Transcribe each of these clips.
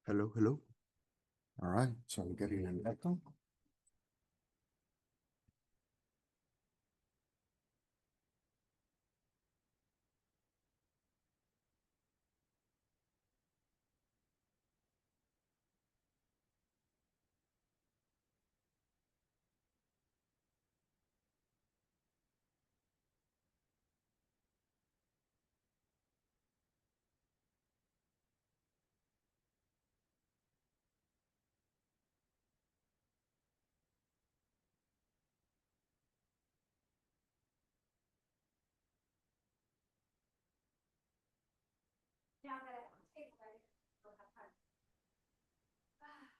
Hello, hello. All right, so I'm getting an echo. Now that take right, we'll have time.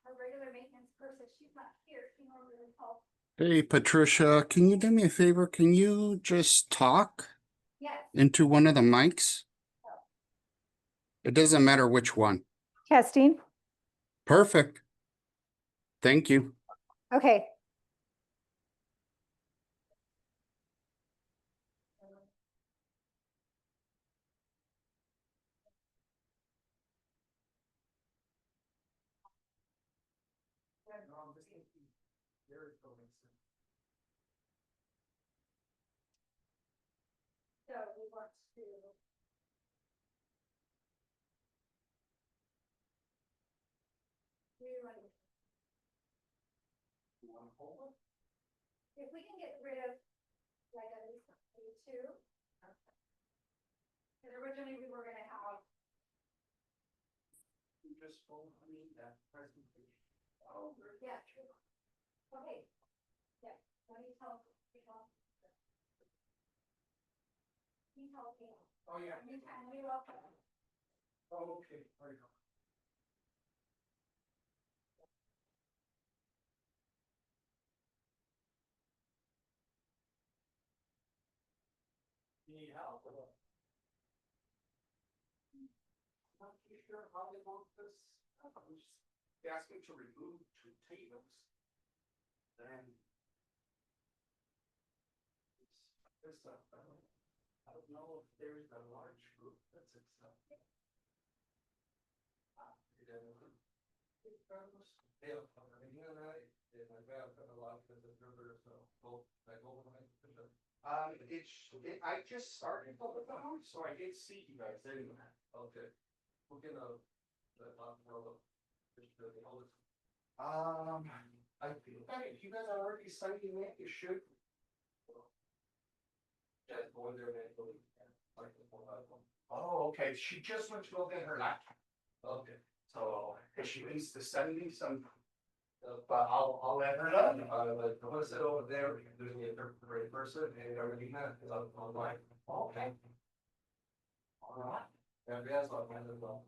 Our regular maintenance person, she's not here. She normally helps. Hey, Patricia, can you do me a favor? Can you just talk Yes. into one of the mics? It doesn't matter which one. Testing. Perfect. Thank you. Okay. So we want to. If we can get rid of like at least two. Because originally we were gonna have. You just told me that presentation. Oh, yeah, true. Okay. Yeah, let me tell. Oh, yeah. You're welcome. Oh, okay. There you go. Need help? Not too sure how they want this. They asked me to remove two tables. Then. This I don't know if there's a large group that's accepted. I just started over the house, so I did see you guys anyway. Okay. We're gonna I feel that if you guys are already signing it, you should. Oh, okay, she just went to go get her laptop. Okay. So, if she needs to send me some. But I'll let her know. Like, I wanna sit over there, we can do the interpretive person and everything that is online. Okay. All right. Yeah, that's what I'm as well.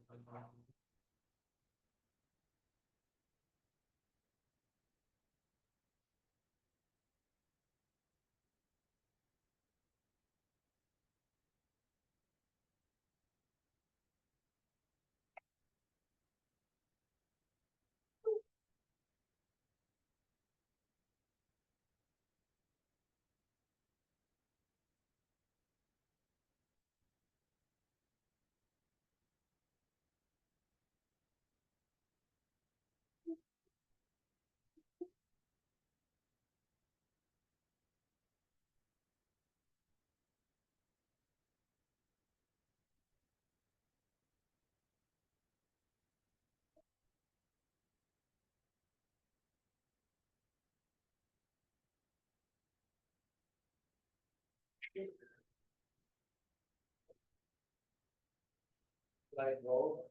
Like, roll.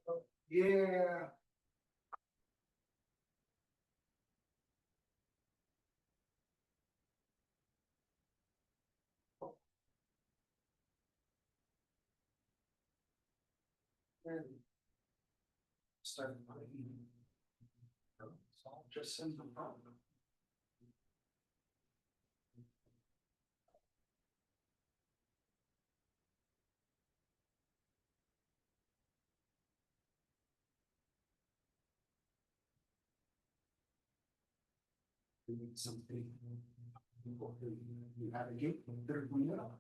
Yeah. Started writing. So I'll just send them out. Something. You have a gate, they're going up.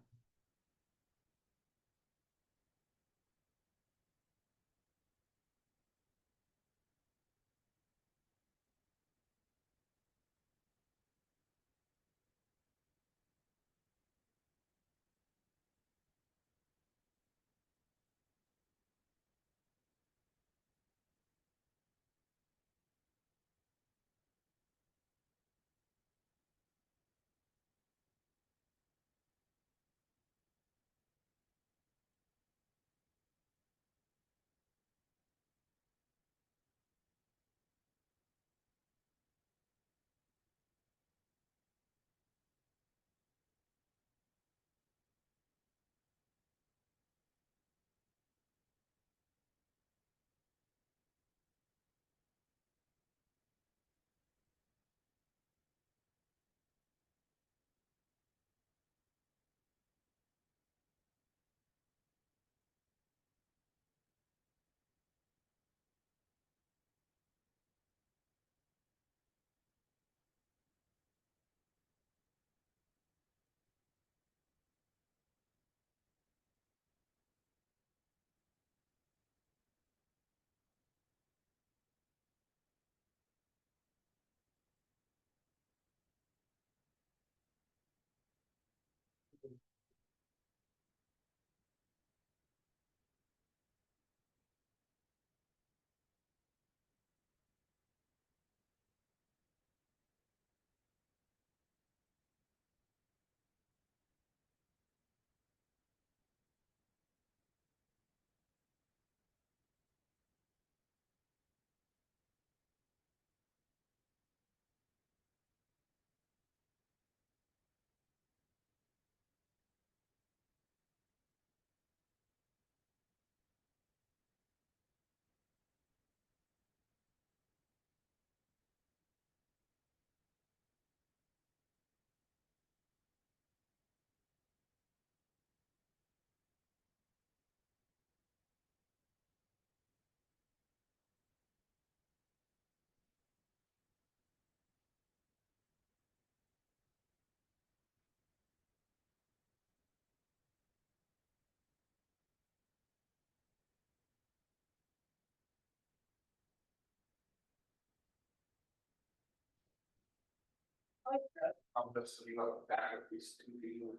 I'm just, back of these two people.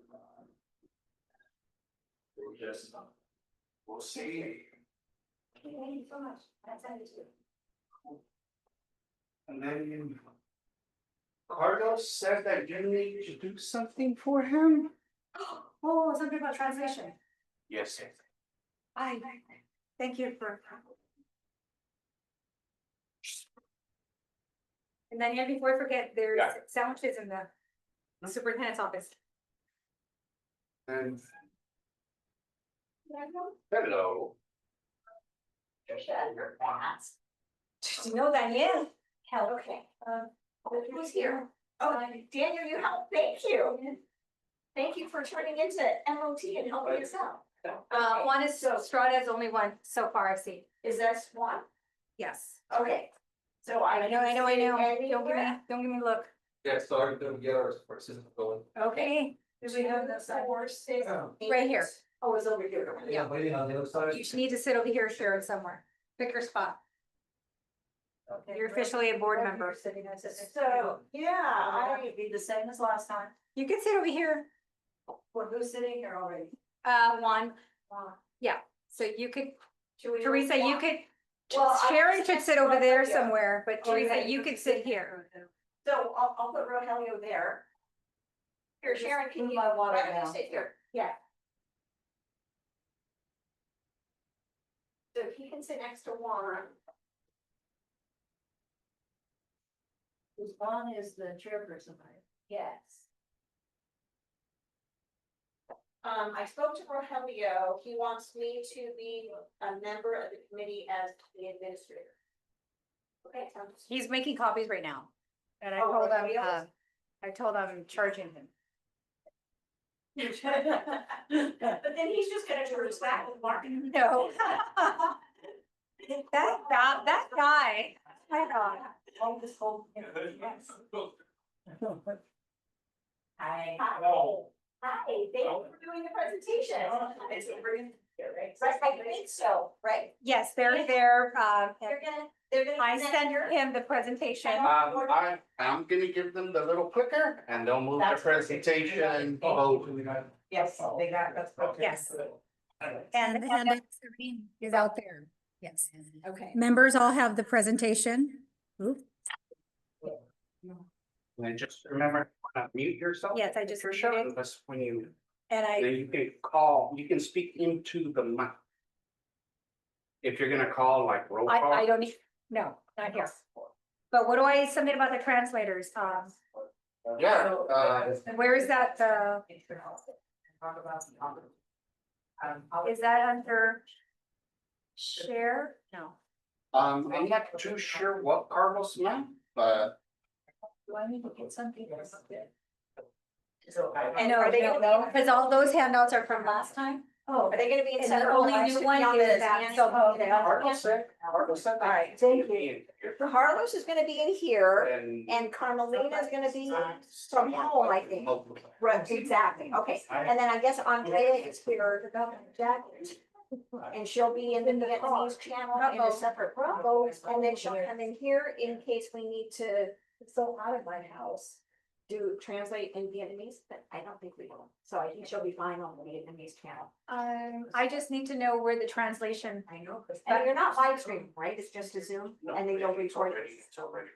We'll just, we'll see. Thank you so much. I'll send it to you. And then Carlos said that you need to do something for him? Oh, something about translation. Yes. I, thank you for. And then, yeah, before I forget, there's Yeah. sandwiches in the superintendent's office. And Hello. No, Danielle. Hell, okay. Who's here? Oh, Daniel, you helped, thank you. Thank you for turning into MOT and helping us out. One is Strada is only one so far I've seen. Is that one? Yes. Okay. So I know. Anywhere? Don't give me a look. yeah, started to get our system going. Okay. Do we have the sidewalks? Right here. Oh, it's over here. Yeah. Waiting on the other side. You just need to sit over here, Sharon, somewhere. Pick your spot. You're officially a board member. So, yeah, I would be the same as last time. You can sit over here. Well, who's sitting here already? One. Yeah. So you could, Teresa, you could, Well, I- Sharon should sit over there Yeah. somewhere, but Oh, yeah, Teresa, you could sit here. So I'll put Rogelio there. Here, Sharon, can you? My water why don't you now. sit here? Yeah. So he can sit next to Juan. Juan is the chairperson, right? Yes. I spoke to Rogelio, he wants me to be a member of the committee as the administrator. Okay, sounds. He's making copies right now. And I Oh, told him, really? I told him I'm charging him. But then he's just gonna turn his back and mark. No. That guy, my God. Oh, this whole. Yes. Hi. Hi, thank you for doing the presentation. Right, I think so, right? Yes, they're there. They're gonna. I sent him the presentation. I'm gonna give them the little clicker and they'll move the That's perfect. presentation. Oh, Yes, they got, that's perfect. Yes. And the handout is out there. Yes. Okay. Members all have the presentation. Oop. And just remember, not mute yourself. Yes, I just Patricia, muted. unless when you, And then you can call, you can speak into the mic. If you're gonna call like roll call. I don't need, no, not here. But what do I submit about the translators? Yeah, Where is that, is that under share? No. I'm not too sure what Carlos meant, but Do I need to get something? Are they gonna be- Because all those handouts are from last time. Oh, are they gonna be in And separate? the only I new should be one on is this, that, yeah. so, Carlos said that. All right, thank you. Carlos is gonna be in here And. and Carmelina is gonna be from home, I think. Right, exactly, okay, and then I guess Andrea is here, Jack. And she'll be in the Vietnamese channel in a separate room, and then she'll come in here in case we need to, it's so hot in my house. Do translate in Vietnamese, but I don't think we will, so I think she'll be fine on the Vietnamese channel. I just need to know where the translation. I know, and you're not live streaming, right, it's just a Zoom, and then you'll record it. It's already.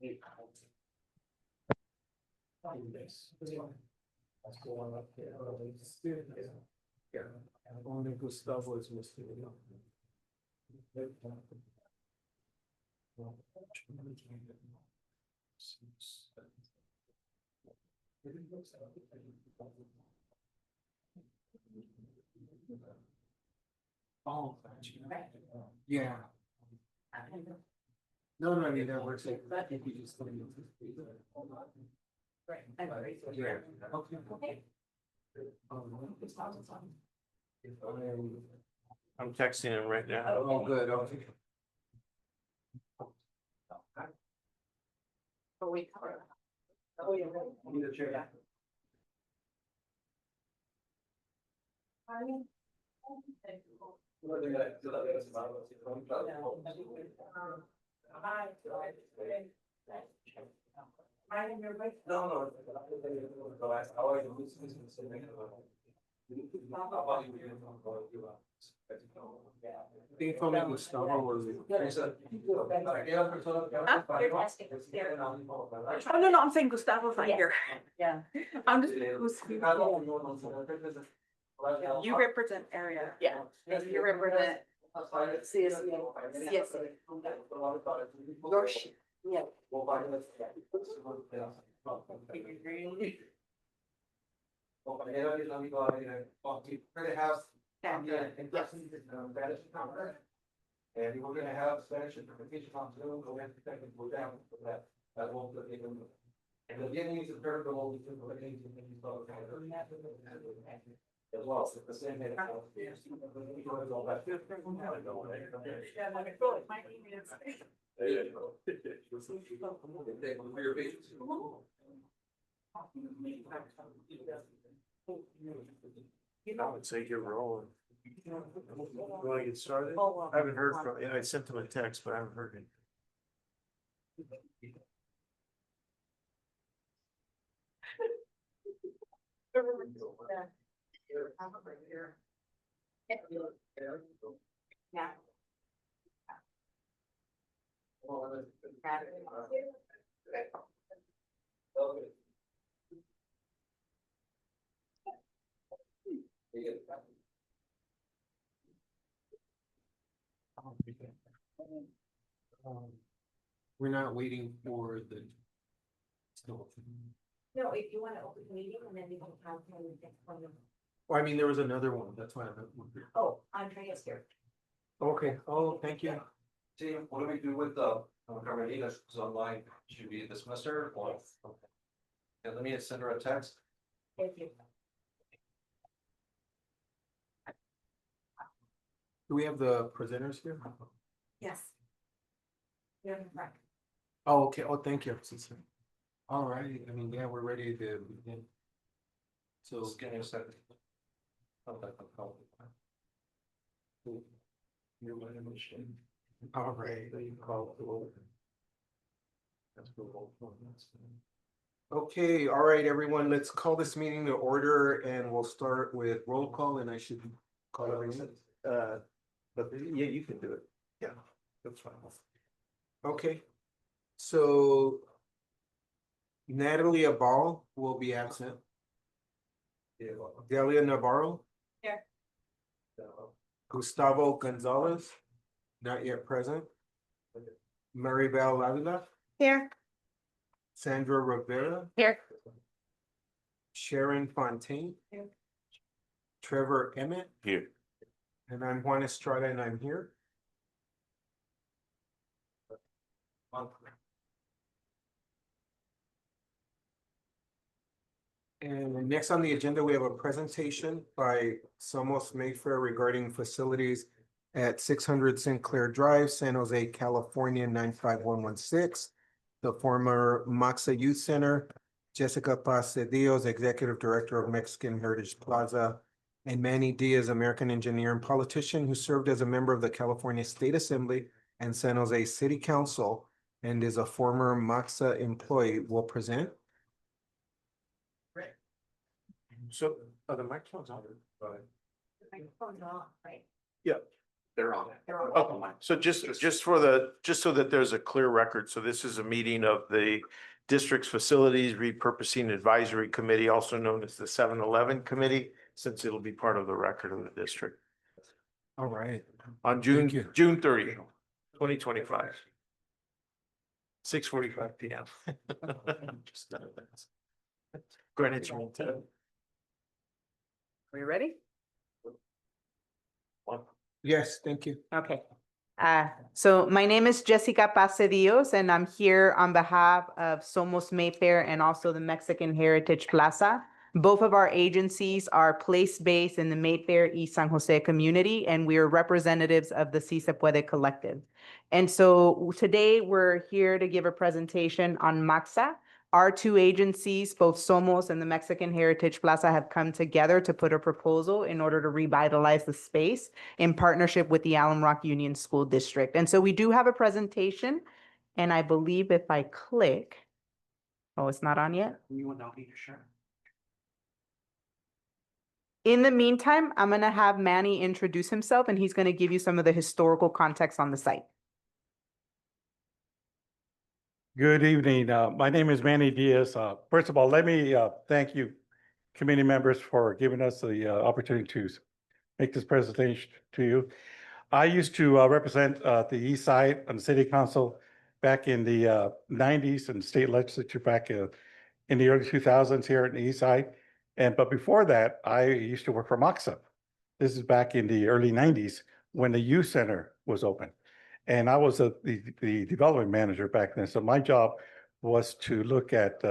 Yeah, only Gustavo is missing. Oh, yeah. No, I mean, that works. I think you just. Yeah. Okay. I'm texting him right now. Oh, good, okay. Need a chair. No, They told me Gustavo was. You're testing. Oh, no, I'm saying Gustavo's not Yeah. here. Yeah. I'm just, you represent area. Yeah. And you represent CSC. Yes. Yours. Yeah. We're gonna have. And we're gonna have Spanish interpretation on Zoom, go ahead and technical down for that. That won't let me. And the Vietnamese is very below the as well, so the same. I would say you're rolling. You wanna get started? I haven't heard from, yeah, I sent him a text, but I haven't heard it. Yeah. We're not waiting for the. No, if you want to open the meeting and then we can count him and take one. Well, I mean, there was another one, that's why I'm. Oh, Andrea's here. Okay, oh, thank you. Team, what do we do with the Carmelita who's online? Should we dismiss her or? Yeah, let me send her a text. Thank you. Do we have the presenters here? Yes. Yeah, right. Oh, okay, oh, thank you. All right, I mean, yeah, we're ready to begin. So. Just give me a second. All right. Okay, all right, everyone, let's call this meeting to order and we'll start with roll call and I should call everyone. But yeah, you can do it. Yeah, that's fine. Okay, so Natalie Abal will be absent. Delia Navarro. Here. Gustavo Gonzalez, not yet present. Maribel Avila, Here. Sandra Rivera, Here. Sharon Fontaine. Here. Trevor Emmett, Here. and I'm Juan Estrada and I'm here. And next on the agenda, we have a presentation by Somos Mayfair regarding facilities at 600 Sinclair Drive, San Jose, California, 95116. The former Moxa Youth Center, Jessica Paz Cedillos, Executive Director of Mexican Heritage Plaza, and Manny Diaz, American engineer and politician who served as a member of the California State Assembly and San Jose City Council and is a former Moxa employee, will present. So, are the microphones on? Microphone's off, right? Yeah. They're on it. Okay, so just for just so that there's a clear record, so this is a meeting of the district's Facilities Repurposing Advisory Committee, also known as the 7-Eleven Committee, since it'll be part of the record of the district. All right. On Thank you. June 30, 2025. 6:45 PM. Just Greenwich Mean Time. Are you ready? Yes, thank you. Okay. So my name is Jessica Pasadillos, and I'm here on behalf of Somos Mayfair and also the Mexican Heritage Plaza. Both of our agencies are place-based in the Mayfair East San Jose community, and we are representatives of the Si Se Puede Collective. And so today we're here to give a presentation on MAXA. Our two agencies, both Somos and the Mexican Heritage Plaza, have come together to put a proposal in order to revitalize the space in partnership with the Alum Rock Union School District. And so we do have a presentation, and I believe if I click, oh, it's not on yet? You will not be sure. In the meantime, I'm gonna have Manny introduce himself, and he's gonna give you some of the historical context on the site. Good evening. My name is Manny Diaz. First of all, let me thank you, committee members, for giving us the opportunity to make this presentation to you. I used to represent the East Side on the City Council back in the 90s and state legislature back in the early 2000s here in the East Side. But before that, I used to work for MAXA. This is back in the early 90s when the youth center was open. And I was the development manager back then. So my job was to look at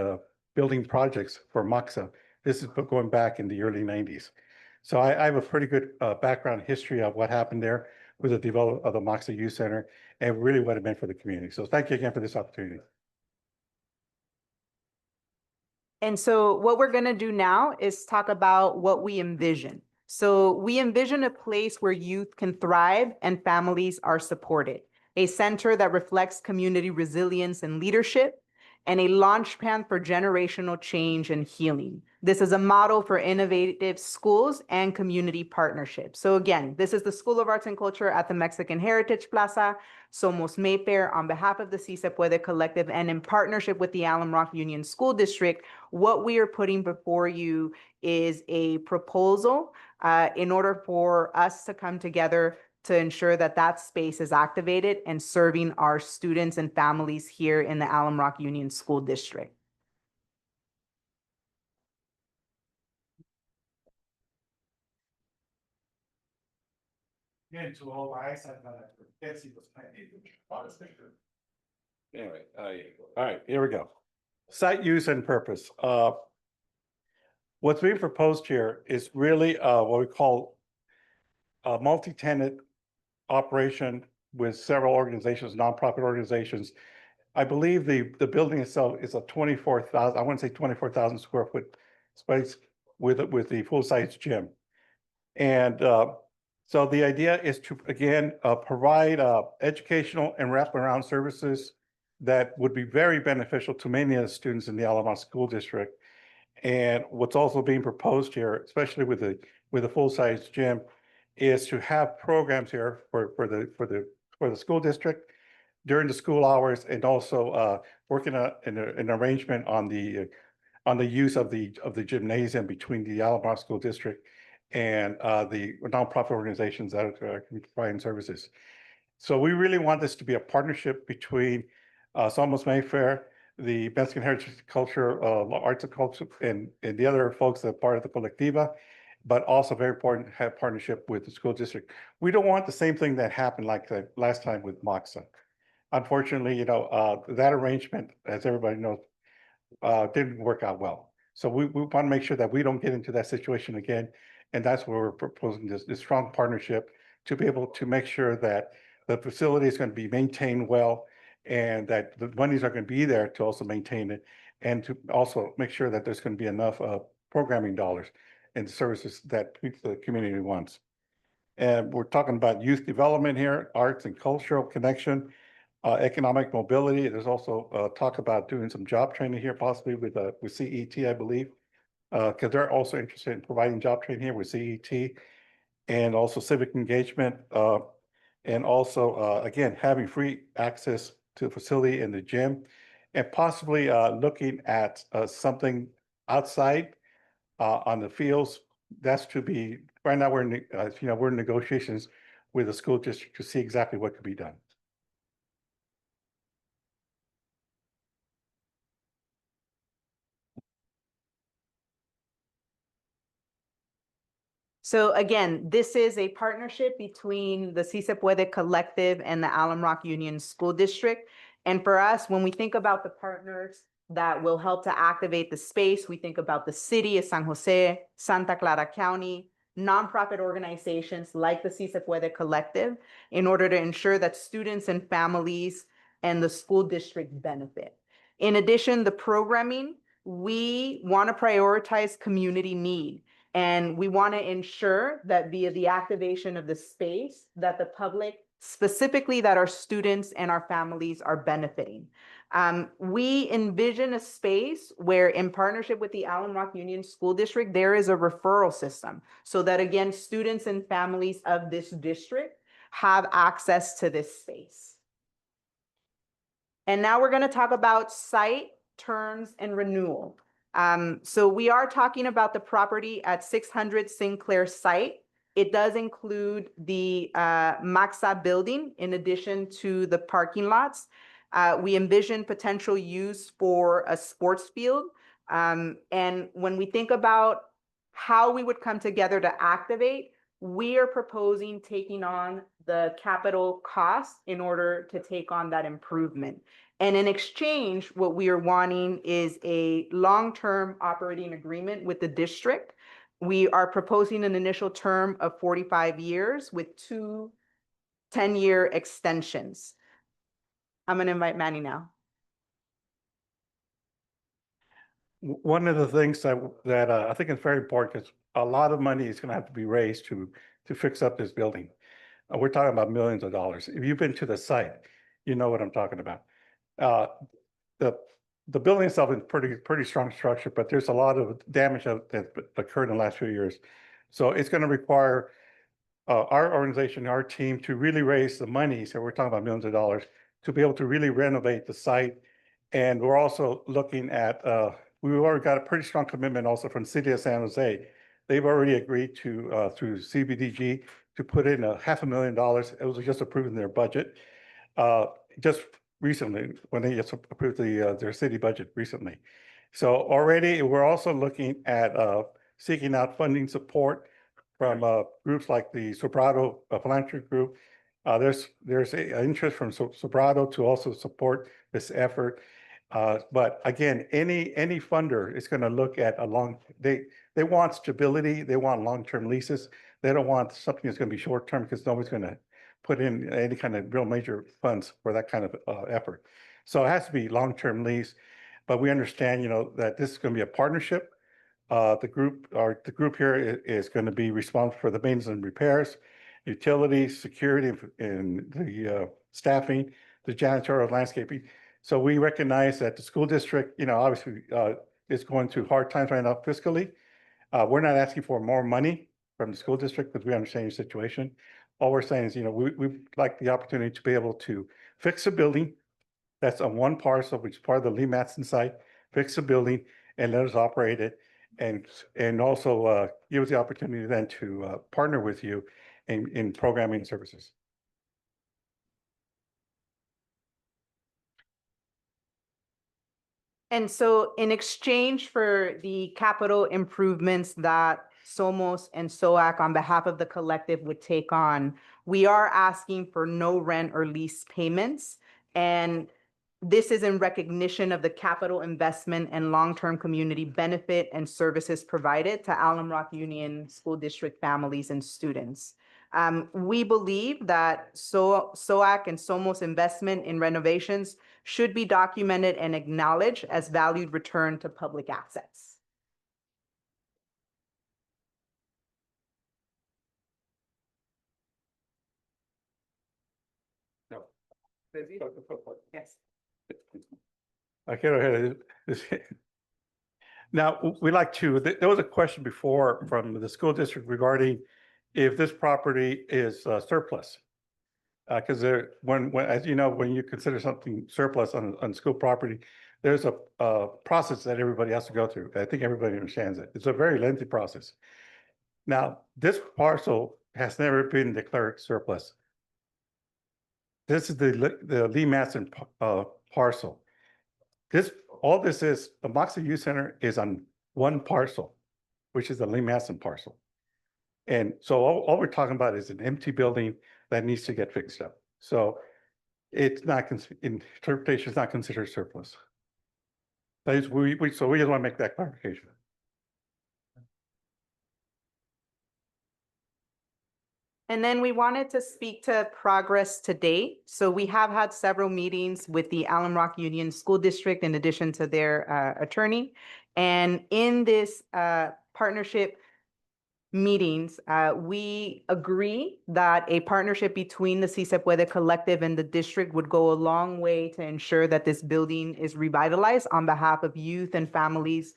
building projects for MAXA. This is going back in the early 90s. So I have a pretty good background history of what happened there with the development of the MAXA Youth Center and really what it meant for the community. So thank you again for this opportunity. And so what we're gonna do now is talk about what we envision. So we envision a place where youth can thrive and families are supported. A center that reflects community resilience and leadership, and a launchpad for generational change and healing. This is a model for innovative schools and community partnerships. So again, this is the School of Arts and Culture at the Mexican Heritage Plaza, Somos Mayfair, on behalf of the Si Se Puede Collective and in partnership with the Alum Rock Union School District. What we are putting before you is a proposal in order for us to come together to ensure that that space is activated and serving our students and families here in the Alum Rock Union School District. Yeah, to all eyes, I thought Betsy was playing. Anyway, all right, here we go. Site use and purpose. What's being proposed here is really what we call a multi-tenant operation with several organizations, nonprofit organizations. I believe the building itself is a 24,000, I want to say 24,000 square foot space with the full-size gym. And so the idea is to, again, provide educational and wraparound services that would be very beneficial to many of the students in the Alamo School District. And what's also being proposed here, especially with the full-size gym, is to have programs here for the school district during the school hours, and also working an arrangement on the use of the gymnasium between the Alamo School District and the nonprofit organizations that are providing services. So we really want this to be a partnership between Somos Mayfair, the Mexican Heritage Culture, Arts and Culture, and the other folks that are part of the Colectiva, but also very important to have partnership with the school district. We don't want the same thing that happened like the last time with MAXA. Unfortunately, that arrangement, as everybody knows, didn't work out well. So we want to make sure that we don't get into that situation again. And that's where we're proposing this strong partnership to be able to make sure that the facility is going to be maintained well, and that the monies are going to be there to also maintain it, and to also make sure that there's going to be enough programming dollars and services that the community wants. And we're talking about youth development here, arts and cultural connection, economic mobility. There's also talk about doing some job training here, possibly with CET, I believe, because they're also interested in providing job training here with CET, and also civic engagement. And also, again, having free access to the facility and the gym, and possibly looking at something outside on the fields. That's to be, right now, we're in negotiations with the school district to see exactly what could be done. So again, this is a partnership between the Si Se Puede Collective and the Alum Rock Union School District. And for us, when we think about the partners that will help to activate the space, we think about the city of San Jose, Santa Clara County, nonprofit organizations like the Si Se Puede Collective, in order to ensure that students and families and the school district benefit. In addition, the programming, we want to prioritize community need. And we want to ensure that via the activation of the space, that the public, specifically that our students and our families are benefiting. We envision a space where, in partnership with the Alum Rock Union School District, there is a referral system so that, again, students and families of this district have access to this space. And now we're going to talk about site, terms, and renewal. So we are talking about the property at 600 Sinclair site. It does include the Maxa building in addition to the parking lots. We envision potential use for a sports field. And when we think about how we would come together to activate, we are proposing taking on the capital cost in order to take on that improvement. And in exchange, what we are wanting is a long-term operating agreement with the district. We are proposing an initial term of 45 years with 2 10-year extensions. I'm going to invite Manny now. One of the things that I think is very important is a lot of money is going to have to be raised to fix up this building. We're talking about millions of dollars. If you've been to the site, you know what I'm talking about. The building itself is pretty strong structure, but there's a lot of damage that occurred in the last few years. So it's going to require our organization, our team, to really raise the money. So we're talking about millions of dollars to be able to really renovate the site. And we're also looking at, we've already got a pretty strong commitment also from the city of San Jose. They've already agreed to, through CBDG, to put in $500,000. It was just approved in their budget. Just recently, when they just approved their city budget recently. So already we're also looking at seeking out funding support from groups like the Sobrado Philanthropy Group. There's an interest from Sobrado to also support this effort. But again, any funder is going to look at they want stability. They want long-term leases. They don't want something that's going to be short-term, because nobody's going to put in any kind of real major funds for that kind of effort. So it has to be long-term lease, but we understand, that this is going to be a partnership. The group here is going to be responsible for the maintenance and repairs, utilities, security, and the staffing, the janitorial, landscaping. So we recognize that the school district, obviously is going through hard times right now fiscally. We're not asking for more money from the school district because we understand your situation. All we're saying is, we'd like the opportunity to be able to fix a building that's on one parcel, which is part of the Lee Matson site, fix the building and let us operate it. And also give us the opportunity then to partner with you in programming services. And so in exchange for the capital improvements that Somos and SOAC on behalf of the collective would take on, we are asking for no rent or lease payments. And this is in recognition of the capital investment and long-term community benefit and services provided to Alum Rock Union School District families and students. We believe that SOAC and Somos investment in renovations should be documented and acknowledged as valued return to public assets. No. Yes. Okay. Now, we like to, there was a question before from the school district regarding if this property is surplus. Because when, as you know, when you consider something surplus on school property, there's a process that everybody has to go through. I think everybody understands it. It's a very lengthy process. Now, this parcel has never been declared surplus. This is the Lee Matson parcel. All this is, the Moxie Youth Center is on one parcel, which is the Lee Matson parcel. And so all we're talking about is an empty building that needs to get fixed up. So it's not, interpretation is not considered surplus. So we just want to make that clarification. And then we wanted to speak to progress to date. So we have had several meetings with the Alum Rock Union School District in addition to their attorney. And in this partnership meetings, we agree that a partnership between the Si Se Puede Collective and the district would go a long way to ensure that this building is revitalized on behalf of youth and families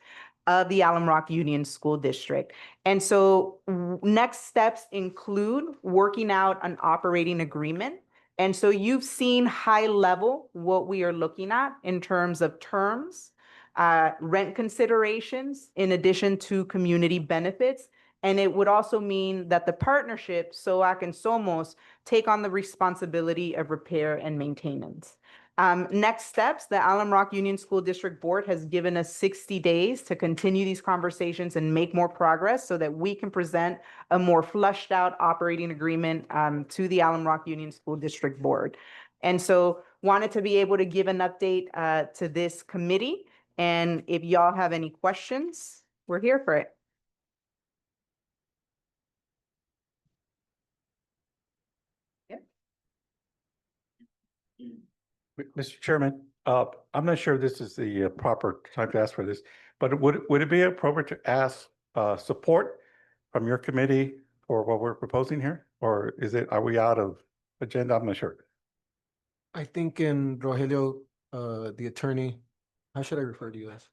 of the Alum Rock Union School District. And so next steps include working out an operating agreement. And so you've seen high level what we are looking at in terms of terms, rent considerations, in addition to community benefits. And it would also mean that the partnership, SOAC and SOMOS, take on the responsibility of repair and maintenance. Next steps, the Alum Rock Union School District Board has given us 60 days to continue these conversations and make more progress so that we can present a more fleshed out operating agreement to the Alum Rock Union School District Board. And so wanted to be able to give an update to this committee. And if y'all have any questions, we're here for it. Mr. Chairman, I'm not sure this is the proper time to ask for this, but would it be appropriate to ask support from your committee for what we're proposing here? Or are we out of agenda? I'm not sure. I think in Rogelio, the attorney, how should I refer to you as?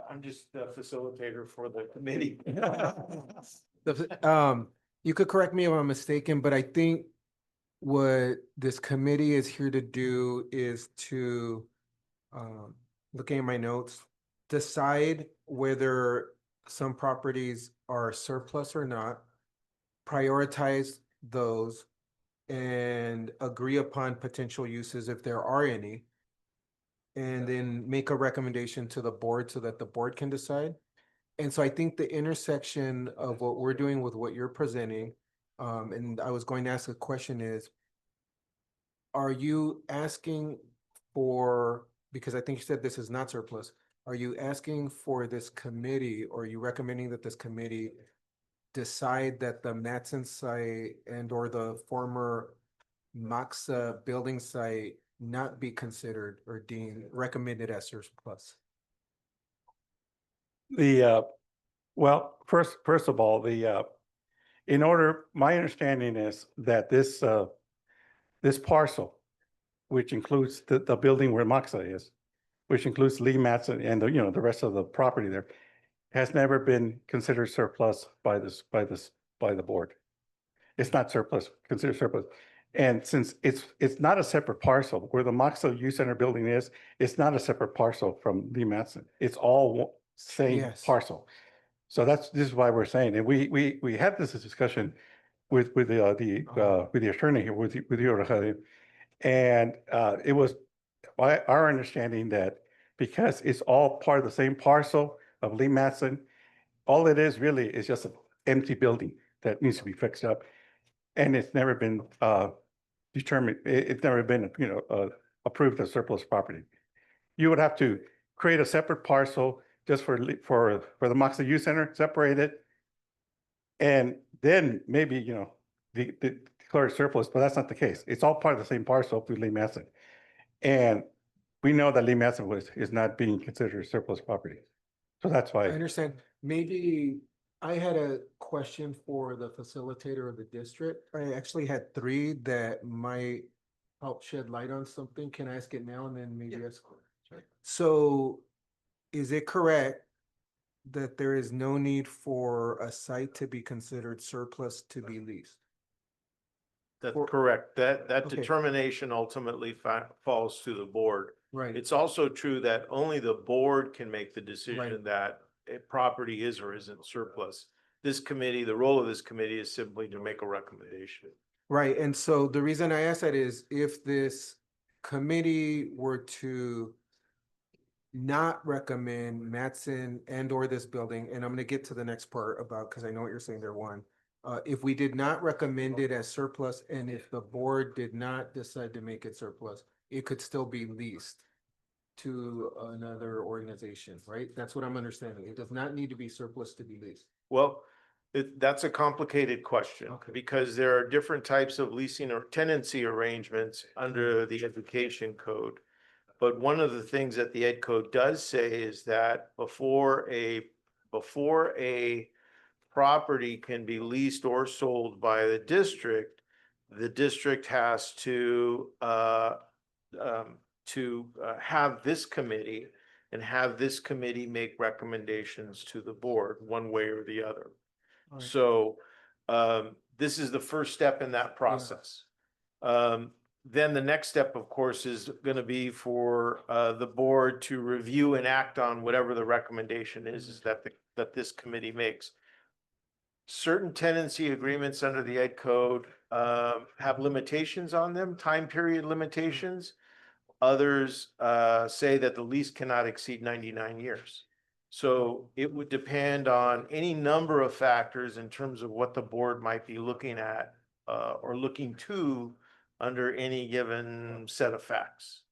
I'm just the facilitator for the committee. You could correct me if I'm mistaken, but I think what this committee is here to do is to, looking at my notes, decide whether some properties are surplus or not, prioritize those, and agree upon potential uses if there are any, and then make a recommendation to the board so that the board can decide. And so I think the intersection of what we're doing with what you're presenting, and I was going to ask a question is, are you asking for, because I think you said this is not surplus, are you asking for this committee, or are you recommending that this committee decide that the Matson site and or the former Moxa building site not be considered or deemed recommended as surplus? Well, first of all, my understanding is that this parcel, which includes the building where Moxa is, which includes Lee Matson and the rest of the property there, has never been considered surplus by the board. It's not surplus, considered surplus. And since it's not a separate parcel, where the Moxa Youth Center building is, it's not a separate parcel from Lee Matson. It's all same parcel. So this is why we're saying, and we had this discussion with the attorney here, with you, Rogelio, and it was our understanding that because it's all part of the same parcel of Lee Matson, all it is really is just an empty building that needs to be fixed up, and it's never been determined. It's never been approved as surplus property. You would have to create a separate parcel just for the Moxa Youth Center, separate it, and then maybe declare surplus, but that's not the case. It's all part of the same parcel through Lee Matson, and we know that Lee Matson is not being considered surplus property, so that's why. I understand. Maybe I had a question for the facilitator of the district. I actually had three that might help shed light on something. Can I ask it now and then maybe ask? Sure. So is it correct that there is no need for a site to be considered surplus to be leased? That's For- correct. That Okay. determination ultimately falls to the board. Right, It's also true that only the board can make the decision that a property is or isn't surplus. This committee, the role of this committee is simply to make a recommendation. right. And so the reason I ask that is if this committee were to not recommend Matson and or this building, and I'm gonna get to the next part about, because I know what you're saying, they're one. If we did not recommend it as surplus, and if the board did not decide to make it surplus, it could still be leased to another organization, right? That's what I'm understanding. It does not need to be surplus to be leased. Well, that's a complicated question Okay. because there are different types of leasing or tenancy arrangements under the education code. But one of the things that the Ed Code does say is that before a property can be leased or sold by the district has to have this committee and have this committee make recommendations to the board, one way or the other. All right. So this is the first step in that process. Then the next step, of course, is going to be for the board to review and act on whatever the recommendation is that this committee makes. Certain tenancy agreements under the Ed Code have limitations on them, time period limitations. Others say that the lease cannot exceed 99 years. So it would depend on any number of factors in terms of what the board might be looking at or looking to under any given set of facts.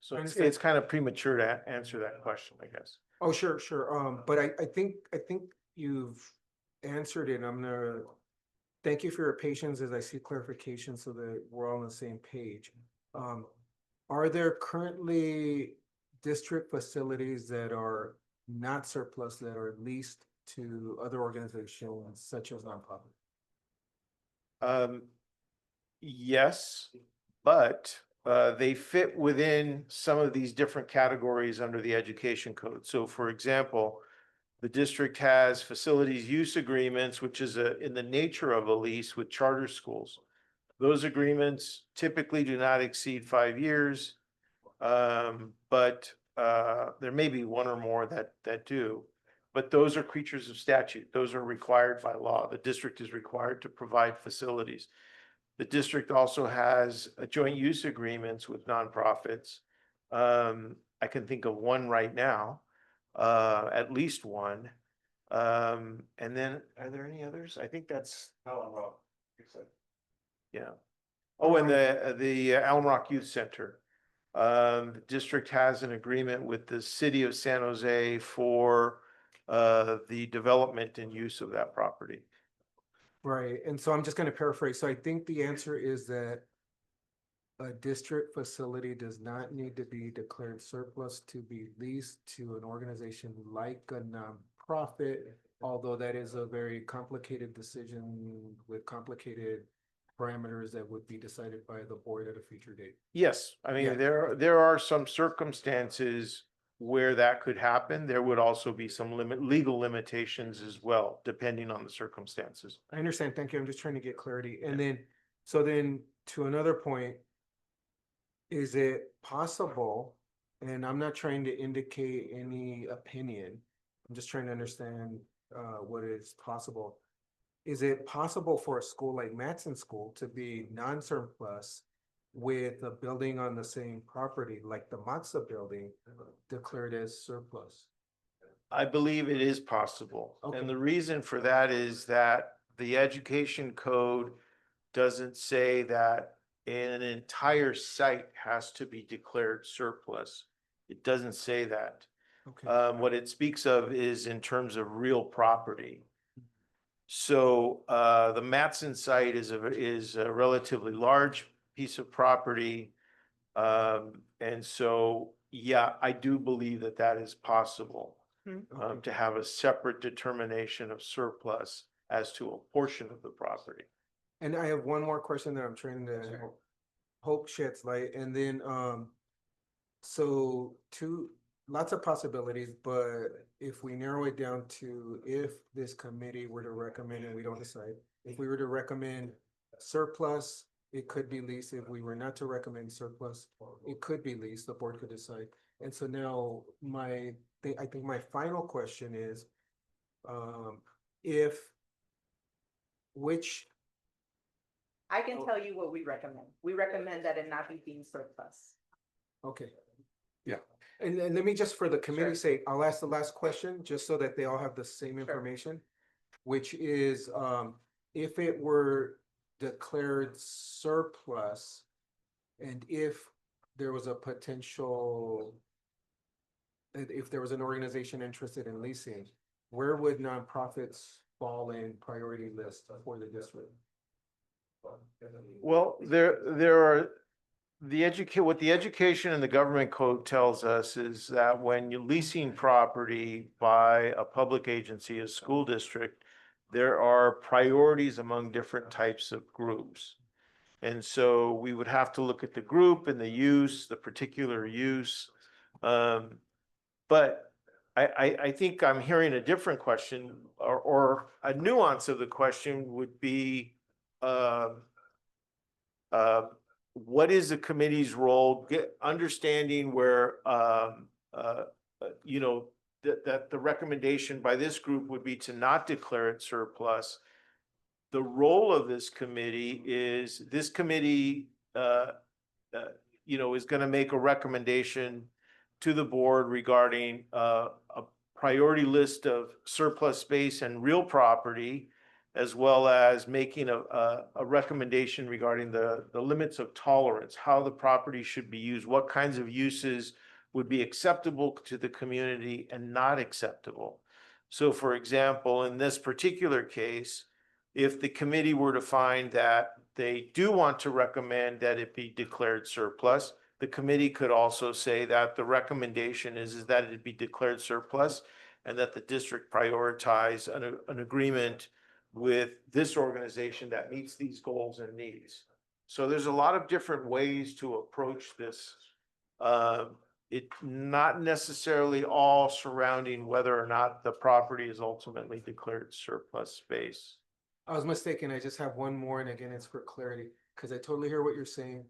So I it's understand. kind of premature to answer that question, I guess. Oh, sure, sure. But I think you've answered it. I'm gonna thank you for your patience as I see clarification so that we're all on the same page. Are there currently district facilities that are not surplus that are leased to other organizations such as nonprofit? Yes, but they fit within some of these different categories under the education code. So for example, the district has facilities use agreements, which is in the nature of a lease with charter schools. Those agreements typically do not exceed 5 years. But there may be one or more that do. But those are creatures of statute. Those are required by law. The district is required to provide facilities. The district also has a joint use agreements with nonprofits. I can think of one right now, at least one. And then are there any others? I think that's Allen Rock. Yeah. Oh, and the Allen Rock Youth Center. The district has an agreement with the city of San Jose for the development and use of that property. Right, and so I'm just gonna paraphrase. So I think the answer is that a district facility does not need to be declared surplus to be leased to an organization like a nonprofit, although that is a very complicated decision with complicated parameters that would be decided by the board at a future date. Yes, I mean, Yeah. there are some circumstances where that could happen. There would also be some legal limitations as well, depending on the circumstances. I understand, thank you. I'm just trying to get clarity. And then, so then to another point, is it possible, and I'm not trying to indicate any opinion, I'm just trying to understand what is possible. Is it possible for a school like Matson School to be non-surplus with a building on the same property, like the Matza building, declared as surplus? I believe it is possible. Okay. And the reason for that is that the education code doesn't say that an entire site has to be declared surplus. It doesn't say that. Okay, What it speaks of is in terms of real property. So the Matson site is a relatively large piece of property. And so, yeah, I do believe that is possible. okay. To have a separate determination of surplus as to a portion of the property. And I have one more question that I'm trying to hope sheds light, and then, so lots of possibilities, but if we narrow it down to if this committee were to recommend, and we don't decide, if we were to recommend surplus, it could be leased. If we were not to recommend surplus, it could be leased, the board could decide. And so now I think my final question is, if, which, I can tell you what we recommend. We recommend that it not be deemed surplus. okay. Yeah, and let me just, for the committee's sake, I'll ask the last question, just so that they all have the same information. Which is, if it were declared surplus, and if there was a potential, if there was an organization interested in leasing, where would nonprofits fall in priority list for the district? Well, there are, what the education and the government code tells us is that when you're leasing property by a public agency, a school district, there are priorities among different types of groups. And so we would have to look at the group and the use, the particular use. But I think I'm hearing a different question, or a nuance of the question would be, what is the committee's role? Understanding where, you know, that the recommendation by this group would be to not declare it surplus. The role of this committee is, this committee, you know, is going to make a recommendation to the board regarding a priority list of surplus space and real property, as well as making a recommendation regarding the limits of tolerance, how the property should be used, what kinds of uses would be acceptable to the community and not acceptable. So for example, in this particular case, if the committee were to find that they do want to recommend that it be declared surplus, the committee could also say that the recommendation is that it be declared surplus and that the district prioritize an agreement with this organization that meets these goals and needs. So there's a lot of different ways to approach this. It not necessarily all surrounding whether or not the property is ultimately declared surplus space. I was mistaken. I just have one more, and again, it's for clarity, because I totally hear what you're saying.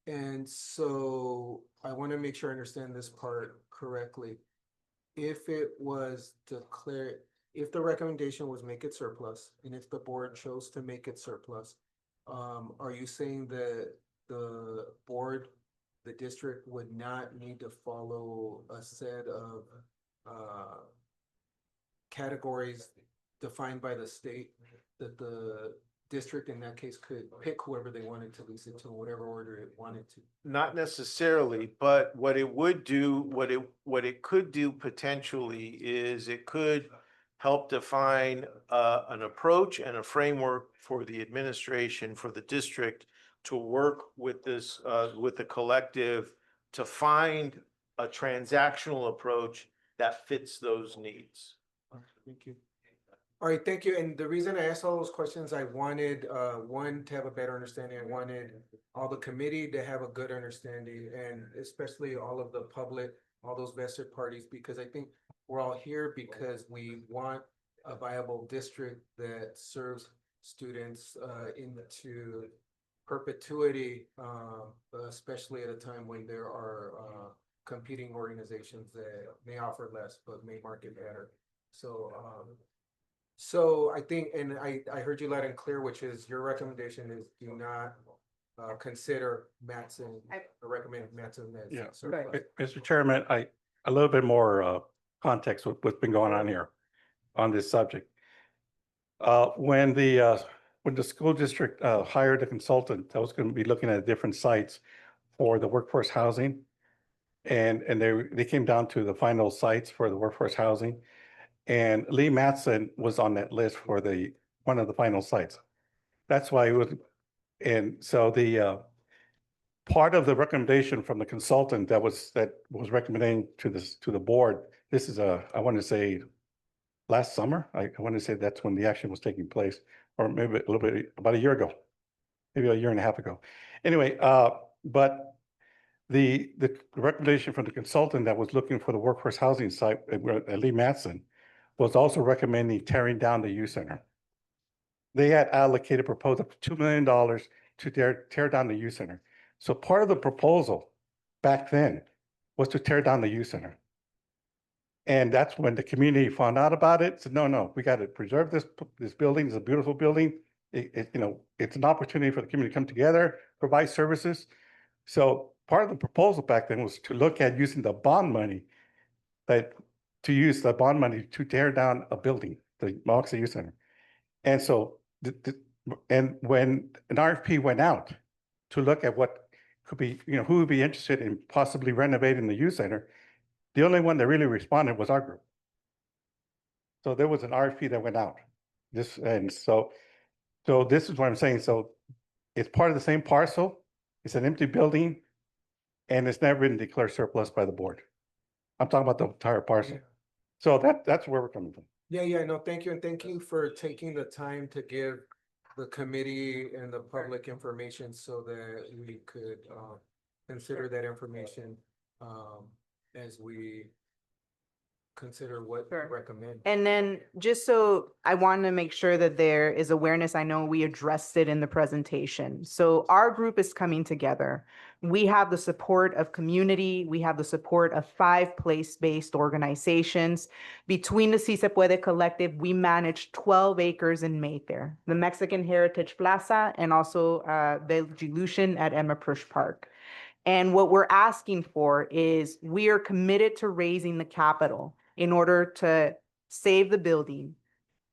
And so I want to make sure I understand this part correctly. If it was declared, if the recommendation was make it surplus, and if the board chose to make it surplus, are you saying that the board, the district would not need to follow a set of categories defined by the state, that the district in that case could pick whoever they wanted to lease it to, whatever order it wanted to? Not necessarily, but what it would do, what it could do potentially is it could help define an approach and a framework for the administration, for the district to work with this, with the collective, to find a transactional approach that fits those needs. Thank you. All right, thank you. And the reason I asked all those questions, I wanted one, to have a better understanding. I wanted all the committee to have a good understanding, and especially all of the public, all those vested parties, because I think we're all here because we want a viable district that serves students into perpetuity, especially at a time when there are competing organizations that may offer less but may market better. So I think, and I heard you loud and clear, which is your recommendation is do not consider Matson, recommend Matson as Yeah. surplus. Mr. Chairman, a little bit more context with what's been going on here on this subject. When the school district hired a consultant that was going to be looking at different sites for the workforce housing, and they came down to the final sites for the workforce housing, and Lee Matson was on that list for one of the final sites. That's why it was, and so the part of the recommendation from the consultant that was recommending to the board, this is I want to say last summer. I want to say that's when the action was taking place, or maybe a little bit, about a year ago, maybe a year and a half ago. Anyway, but the recommendation from the consultant that was looking for the workforce housing site, Lee Matson, was also recommending tearing down the youth center. they had allocated, proposed up to $2 million to tear down the youth center. So part of the proposal back then was to tear down the youth center. And that's when the community found out about it, said, no, we got to preserve this building. It's a beautiful building. It's an opportunity for the community to come together, provide services. So part of the proposal back then was to look at using the bond money, to tear down a building, the Moxie Youth Center. And so, and when an RFP went out to look at what could be, who would be interested in possibly renovating the youth center, the only one that really responded was our group. So there was an RFP that went out. So this is what I'm saying. So it's part of the same parcel. It's an empty building, and it's never been declared surplus by the board. I'm talking about the entire parcel. Yeah. So that's where we're coming from. Yeah, no, thank you, and thank you for taking the time to give the committee and the public information so that we could consider that information as we consider what to Sure. recommend. And then just so I want to make sure that there is awareness, I know we addressed it in the presentation. So our group is coming together. We have the support of community. We have the support of 5 place-based organizations. Between the Si Se Puede Collective, we manage 12 acres in Mayfair, the Mexican Heritage Plaza, and also Vegelution at Emma Prush Park. And what we're asking for is we are committed to raising the capital in order to save the building,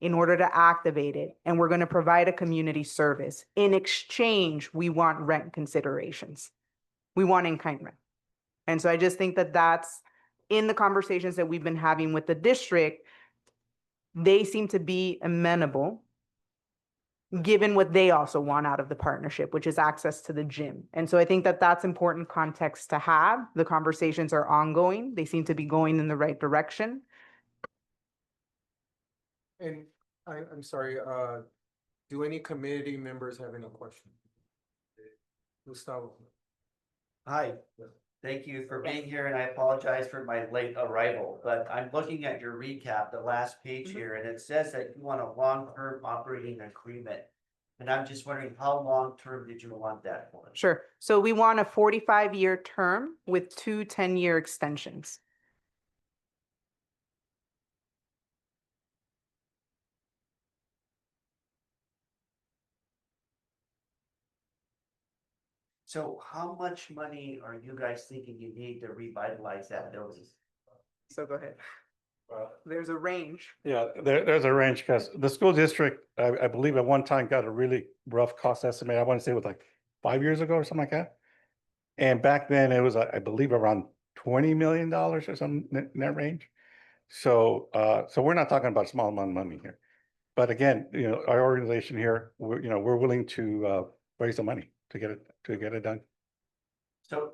in order to activate it, and we're going to provide a community service. In exchange, we want rent considerations. We want in-kind rent. And so I just think that that's in the conversations that we've been having with the district, they seem to be amenable, given what they also want out of the partnership, which is access to the gym. And so I think that that's important context to have. The conversations are ongoing. They seem to be going in the right direction. And I'm sorry, do any committee members have any questions? Gustavo? Hi, thank you for being here, and I apologize for my late arrival, but I'm looking at your recap, the last page here, and it says that you want a long-term operating agreement. And I'm just wondering, how long-term did you want that for? Sure. So we want a 45-year term with 2 10-year extensions. So how much money are you guys thinking you need to revitalize that building? So go ahead. There's a range. Yeah, there's a range because the school district, I believe at one time got a really rough cost estimate. I want to say it was like 5 years ago or something like that. And back then it was, I believe, around $20 million or something in that range. So, so we're not talking about a small amount of money here. But again, our organization here, we're willing to raise the money to get it done. So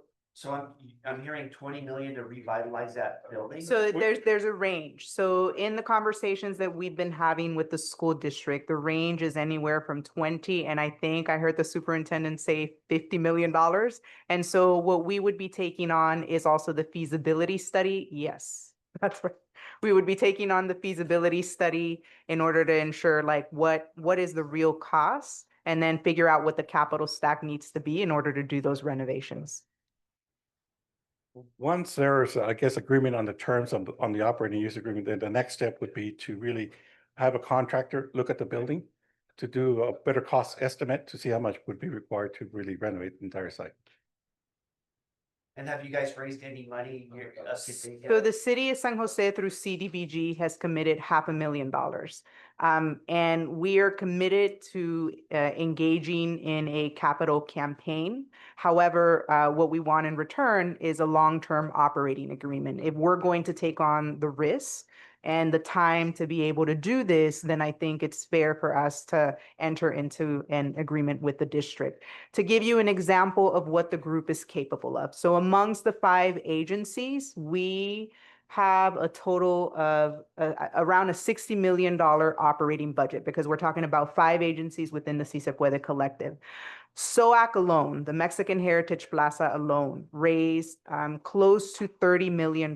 I'm hearing 20 million to revitalize that building? So there's a range. So in the conversations that we've been having with the school district, the range is anywhere from 20, and I think I heard the superintendent say $50 million. And so what we would be taking on is also the feasibility study. Yes, that's right. We would be taking on the feasibility study in order to ensure like what is the real cost, and then figure out what the capital stack needs to be in order to do those renovations. Once there's, I guess, agreement on the terms on the operating use agreement, then the next step would be to really have a contractor look at the building to do a better cost estimate to see how much would be required to really renovate the entire site. And have you guys raised any money here? So the city of San Jose through CDBG has committed $500,000. And we are committed to engaging in a capital campaign. However, what we want in return is a long-term operating agreement. If we're going to take on the risk and the time to be able to do this, then I think it's fair for us to enter into an agreement with the district. To give you an example of what the group is capable of. So amongst the 5 agencies, we have a total of around a $60 million operating budget, because we're talking about 5 agencies within the Si Se Puede Collective. SOAC alone, the Mexican Heritage Plaza alone, raised close to $30 million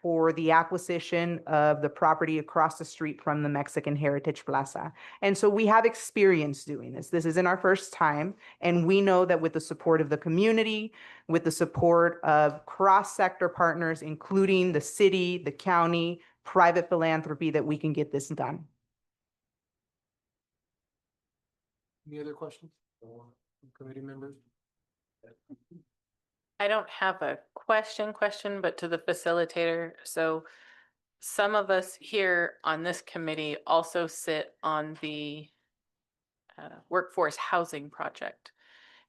for the acquisition of the property across the street from the Mexican Heritage Plaza. And so we have experience doing this. This isn't our first time. And we know that with the support of the community, with the support of cross-sector partners, including the city, the county, private philanthropy, that we can get this done. Any other questions? Committee members? I don't have a question, but to the facilitator. So some of us here on this committee also sit on the workforce housing project.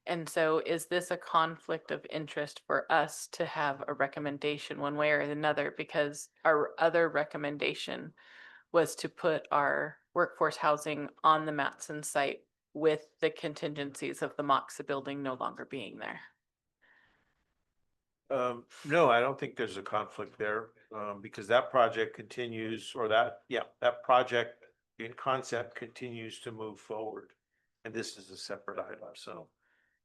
And so is this a conflict of interest for us to have a recommendation one way or another? Because our other recommendation was to put our workforce housing on the Matson site with the contingencies of the Moxa building no longer being there. No, I don't think there's a conflict there, because that project continues, or that project in concept continues to move forward. And this is a separate item, so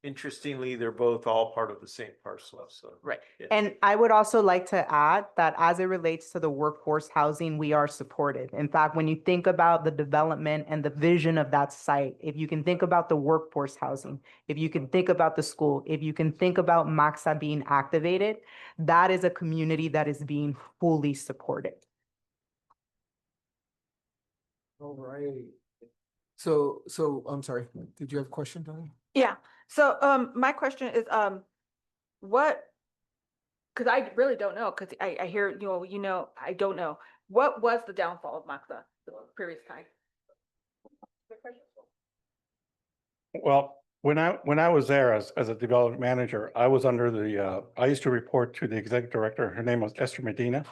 interestingly, they're both all part of the same parcel, so. Right. yeah. And I would also like to add that as it relates to the workforce housing, we are supported. In fact, when you think about the development and the vision of that site, if you can think about the workforce housing, if you can think about the school, if you can think about Maxa being activated, that is a community that is being fully supported. All right. So I'm sorry, did you have a question, Donnie? Yeah, so, my question is, what, cause I really don't know, cause I hear, I don't know. What was the downfall of Maxa the previous time? Well, when I was there as a development manager, I was under the, I used to report to the executive director. Her name was Esther Medina.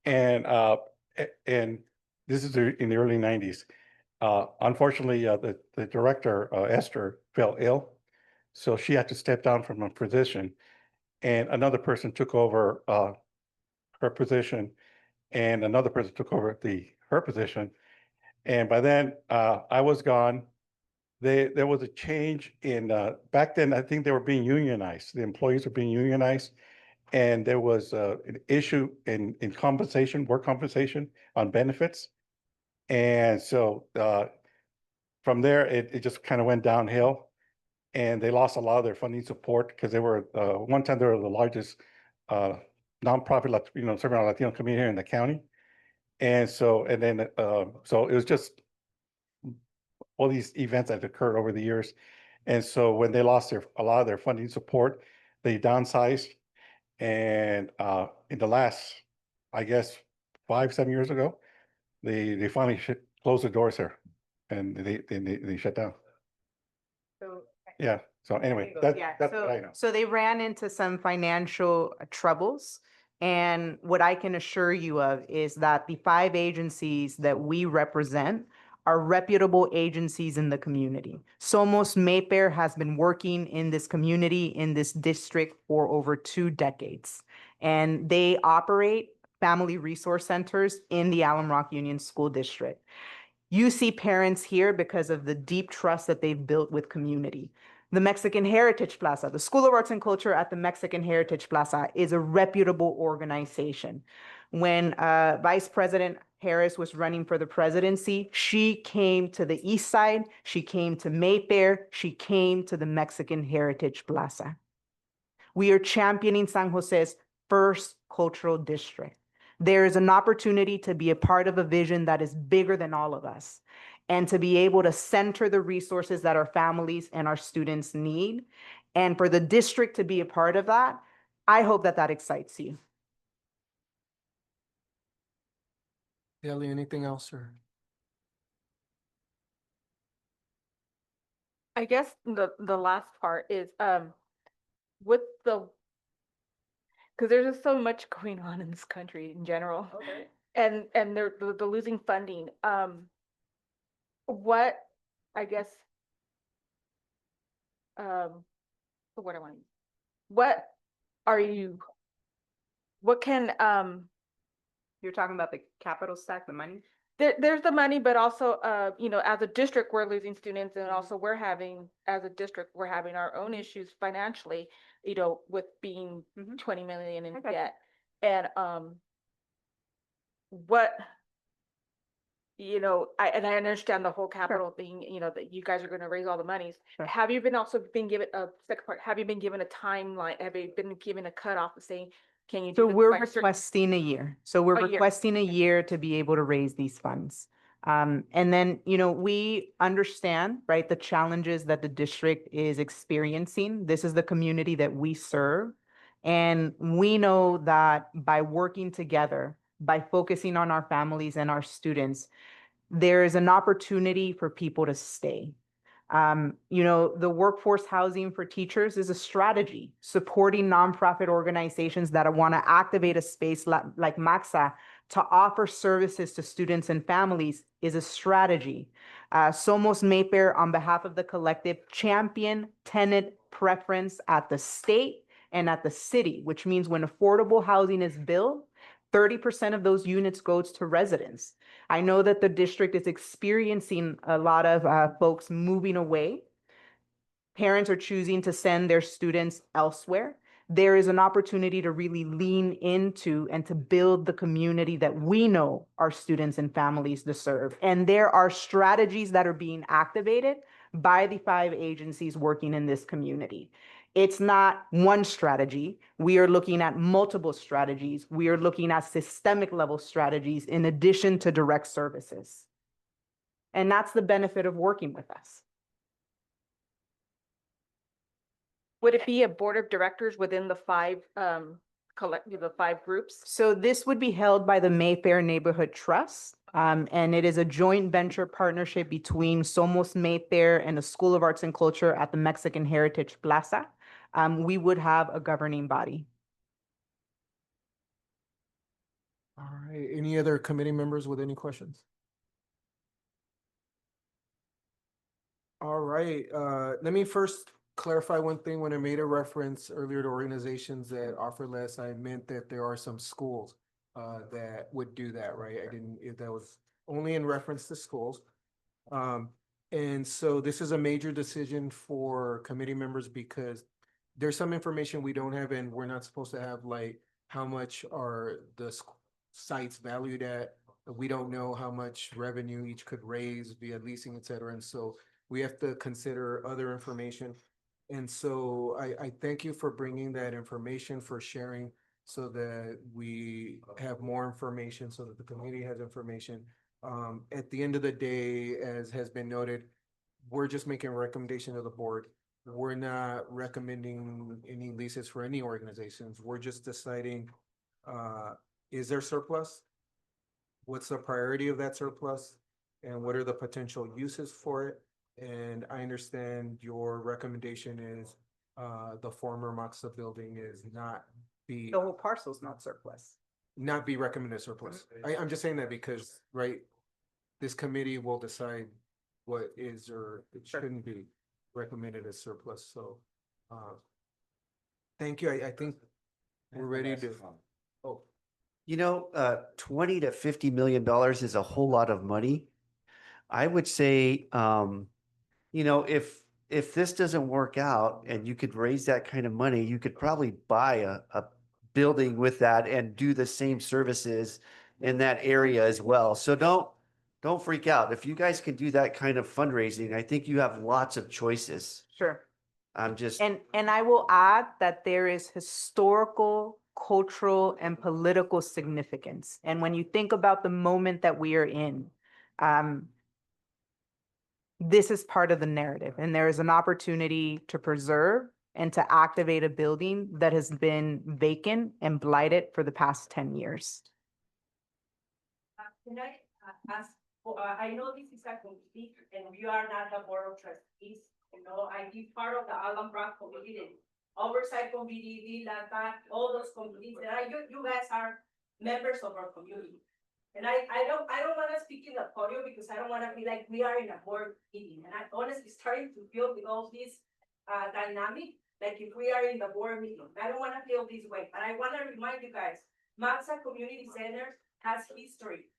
And this is in the early 90s. Unfortunately, the director, Esther, fell ill. So she had to step down from her position, and another person took over her position, and another person took over her position. And by then, I was gone. There was a change in, back then, I think they were being unionized. The employees were being unionized. And there was an issue in compensation, work compensation on benefits. And so from there, it just kind of went downhill. And they lost a lot of their funding support because they were, one time they were the largest nonprofit, serving our Latino community here in the county. And so, so it was just all these events that occurred over the years. And so when they lost a lot of their funding support, they downsized. And in the last, I guess, 5-7 years ago, they finally closed the doors here, and they shut down. So Yeah. So anyway, that's what I know. So they ran into some financial troubles. And what I can assure you of is that the 5 agencies that we represent are reputable agencies in the community. Somos Mayfair has been working in this community, in this district, for over 2 decades. And they operate family resource centers in the Alum Rock Union School District. You see parents here because of the deep trust that they've built with community. The Mexican Heritage Plaza, the School of Arts and Culture at the Mexican Heritage Plaza, is a reputable organization. When Vice President Harris was running for the presidency, she came to the East Side, she came to Mayfair, she came to the Mexican Heritage Plaza. We are championing San Jose's first cultural district. There is an opportunity to be a part of a vision that is bigger than all of us, and to be able to center the resources that our families and our students need. And for the district to be a part of that, I hope that excites you. Ellie, anything else, or? I guess the last part is, with the, because there's just so much going on in this country in general. Okay. And the losing funding, what, I guess, what I want to use, what are you, what can, You're talking about the capital stack, the money? there's the money, but also, as a district, we're losing students, and also we're having, as a district, we're having our own issues financially, with being 20 million in I got you. debt. And, what, and I understand the whole capital thing, that you guys are gonna raise all the monies. Sure. Have you been also been given a second part, have you been given a timeline? Have you been given a cutoff of saying, can you? do So this we're by a certain- requesting a year. So we're A year. requesting a year to be able to raise these funds. And then, we understand, right, the challenges that the district is experiencing. This is the community that we serve. And we know that by working together, by focusing on our families and our students, there is an opportunity for people to stay. The workforce housing for teachers is a strategy, supporting nonprofit organizations that want to activate a space like Maxa to offer services to students and families is a strategy. Somos Mayfair, on behalf of the collective, champion tenant preference at the state and at the city, which means when affordable housing is built, 30% of those units goes to residents. I know that the district is experiencing a lot of folks moving away. Parents are choosing to send their students elsewhere. There is an opportunity to really lean into and to build the community that we know our students and families deserve. And there are strategies that are being activated by the 5 agencies working in this community. It's not one strategy. We are looking at multiple strategies. We are looking at systemic level strategies in addition to direct services. And that's the benefit of working with us. Would it be a board of directors within the 5 the 5 groups? So this would be held by the Mayfair Neighborhood Trust. And it is a joint venture partnership between Somos Mayfair and the School of Arts and Culture at the Mexican Heritage Plaza. We would have a governing body. All right, any other committee members with any questions? All right, let me first clarify one thing. When I made a reference earlier to organizations that offer less, I meant that there are some schools that would do that, right? That was only in reference to schools. And so this is a major decision for committee members because there's some information we don't have, and we're not supposed to have, like, how much are the sites valued at. We don't know how much revenue each could raise via leasing, et cetera. And so we have to consider other information. And so I thank you for bringing that information, for sharing, so that we have more information, so that the community has information. At the end of the day, as has been noted, we're just making a recommendation to the board. We're not recommending any leases for any organizations. We're just deciding, is there surplus? What's the priority of that surplus? And what are the potential uses for it? And I understand your recommendation is the former Maxa building is not be. The whole parcel's not surplus. Not be recommended surplus. I'm just saying that because, right, this committee will decide what is or it shouldn't be recommended as surplus, so, thank you, I think we're ready to, oh. 20 to $50 million is a whole lot of money. I would say, if this doesn't work out and you could raise that kind of money, you could probably buy a building with that and do the same services in that area as well. So don't freak out. If you guys can do that kind of fundraising, I think you have lots of choices. Sure. I'm just. And I will add that there is historical, cultural, and political significance. And when you think about the moment that we are in, this is part of the narrative. And there is an opportunity to preserve and to activate a building that has been vacant and blighted for the past 10 years. Can I ask, I know this is a committee and you are not the board of trustees. I be part of the Alhambra committee, the oversight committee, all those committees. You guys are members of our community. And I don't want to speak in the podium because I don't want to be like we are in a board meeting. And I'm honestly starting to feel with all this dynamic, like if we are in the board meeting. I don't want to feel this way, but I want to remind you guys, Maxa Community Center has history.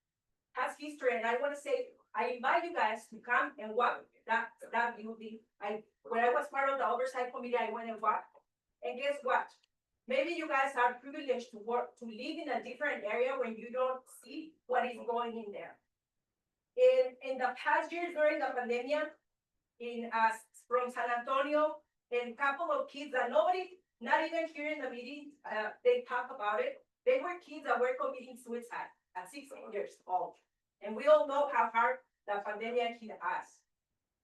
And I want to say, I invite you guys to come and walk that building. When I was part of the oversight committee, I went and walked. And guess what? maybe you guys are privileged to work, to live in a different area when you don't see what is going in there. In the past years during the pandemic, from San Antonio, and couple of kids that nobody, not even here in the meeting, they talk about it. They were kids that were committing suicide at 16 years old. And we all know how hard the pandemic hit us.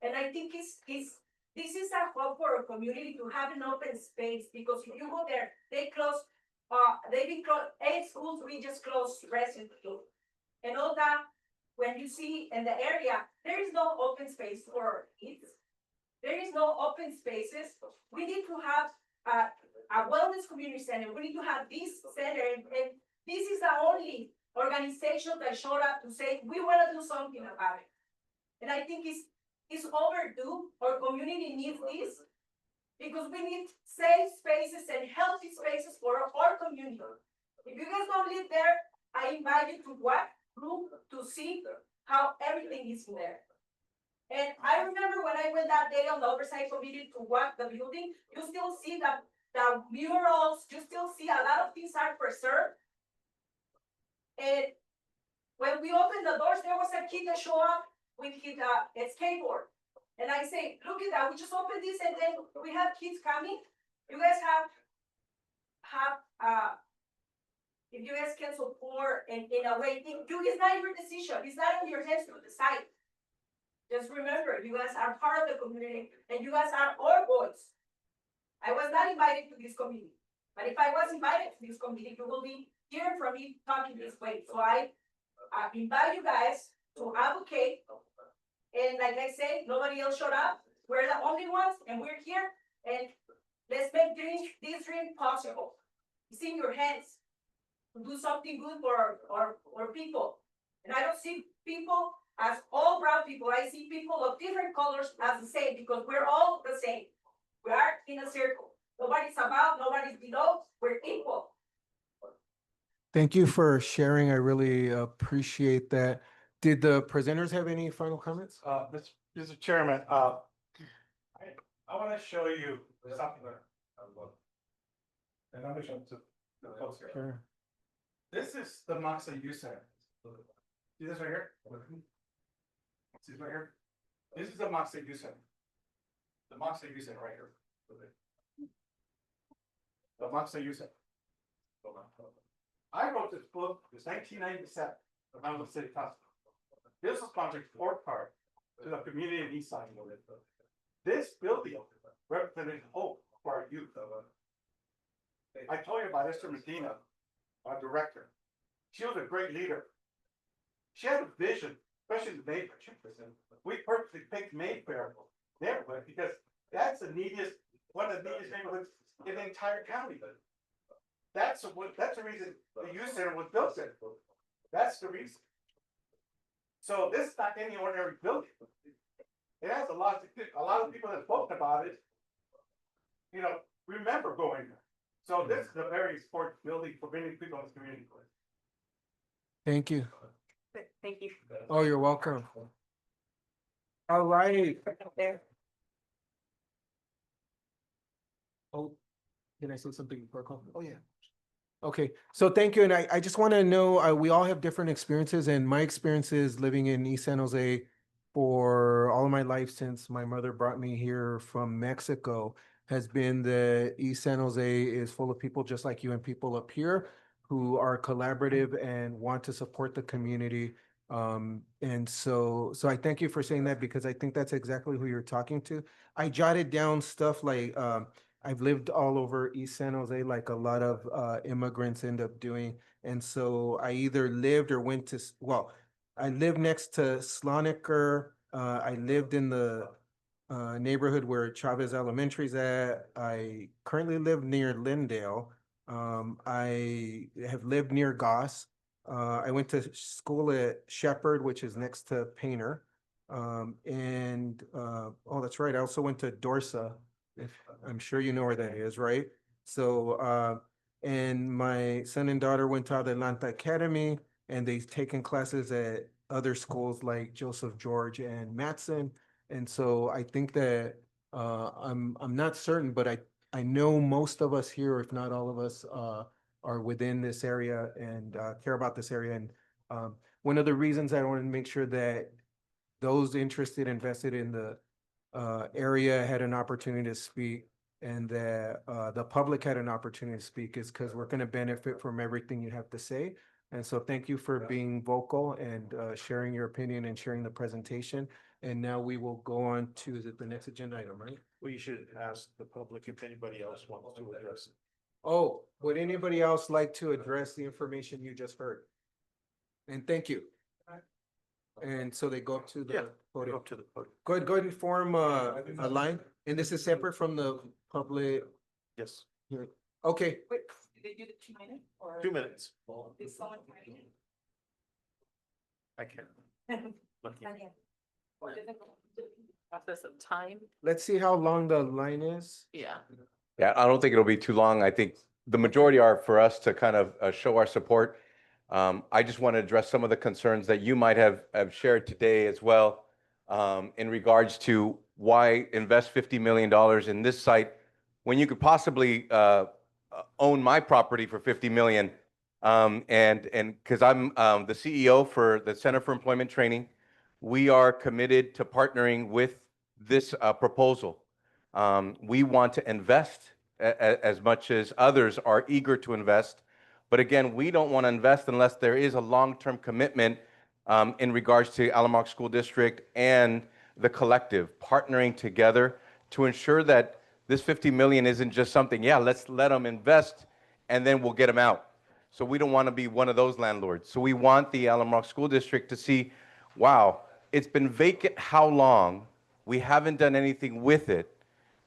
And I think this is a hope for a community to have an open space, because if you go there, they've been closed, 8 schools, we just closed recently. And all that, when you see in the area, there is no open space for kids. There is no open spaces. We need to have a wellness community center. We need to have this center, and this is the only organization that showed up to say, we want to do something about it. And I think it's overdue. Our community needs this, because we need safe spaces and healthy spaces for our community. If you guys don't live there, I invite you to walk through to see how everything is in there. And I remember when I went that day on the oversight committee to walk the building, you still see the murals, you still see a lot of things are preserved. And when we opened the doors, there was a kid that showed up with his skateboard. And I say, look at that, we just opened this and then we have kids coming. You guys have if you guys can support in a way, it's not your decision, it's not in your hands to decide. Just remember, you guys are part of the community and you guys are our voice. I was not invited to this committee, but if I was invited to this committee, you will be hearing from me talking this way. So I invite you guys to advocate. And like I said, nobody else showed up. We're the only ones and we're here. And let's make this dream possible. It's in your hands to do something good for our people. And I don't see people as all brown people. I see people of different colors as the same, because we're all the same. We are in a circle. Nobody's above, nobody's below. We're equal. Thank you for sharing. I really appreciate that. Did the presenters have any final comments? Mr. Chairman, I want to show you something. And I'm going to show it to the folks here. Sure. This is the Moxa Youth Center. See this right here? See this right here? This is the Moxa Youth Center. The Moxa Youth Center right here. The Moxa Youth Center. I wrote this book, it's 1997, when I was a city council. This was Project 4 card to the community in East Side. This building represented hope for our youth. I told you about Esther Medina, our director. She was a great leader. She had a vision, especially the Mayfair. We purposely picked Mayfair neighborhood because that's the neediest, one of the neediest neighborhoods in the entire county. That's the reason the youth center was built there. That's the reason. So this is not any ordinary building. It has a lot of people that spoke about it, remember going there. So this is a very important building for many people in this community. Thank you. Thank you. Oh, you're welcome. All right. There. Oh, can I say something before I call? Oh, yeah. Okay, so thank you. And I just want to know, we all have different experiences, and my experiences living in East San Jose for all of my life since my mother brought me here from Mexico has been that East San Jose is full of people just like you and people up here who are collaborative and want to support the community. And so I thank you for saying that, because I think that's exactly who you're talking to. I jotted down stuff like, I've lived all over East San Jose, like a lot of immigrants end up doing. And so I either lived or went to, I lived next to Sloniker. I lived in the neighborhood where Chavez Elementary is at. I currently live near Lindale. I have lived near Goss. I went to school at Shepherd, which is next to Painter. Oh, that's right. I also went to Dorsa. I'm sure you know where that is, right? So, and my son and daughter went to Adelanta Academy, and they've taken classes at other schools like Joseph George and Matson. And so I think that I'm not certain, but I know most of us here, if not all of us, are within this area and care about this area. And one of the reasons I wanted to make sure that those interested, invested in the area had an opportunity to speak and that the public had an opportunity to speak is because we're going to benefit from everything you have to say. And so thank you for being vocal and sharing your opinion and sharing the presentation. And now we will go on to the next agenda item, right? Well, you should ask the public if anybody else wants to address it. Oh, would anybody else like to address the information you just heard? And thank you. And so they go up to Yeah, the Go podium. up to the podium. Go ahead and form a line. And this is separate from the public. Yes, Hearing. Okay, Wait, did they do the 2 minutes or? 2 minutes. Did someone? I can. Lucky. Or did it- Process of time, let's see how long the line is. yeah. Yeah, I don't think it'll be too long. I think the majority are for us to kind of show our support. I just want to address some of the concerns that you might have shared today as well, in regards to why invest $50 million in this site when you could possibly own my property for $50 million. And because I'm the CEO for the Center for Employment Training, we are committed to partnering with this proposal. We want to invest as much as others are eager to invest. But again, we don't want to invest unless there is a long-term commitment in regards to Alamoc School District and the collective partnering together to ensure that this 50 million isn't just something, yeah, let's let them invest and then we'll get them out. So we don't want to be one of those landlords. So we want the Alamoc School District to see, wow, it's been vacant how long? We haven't done anything with it,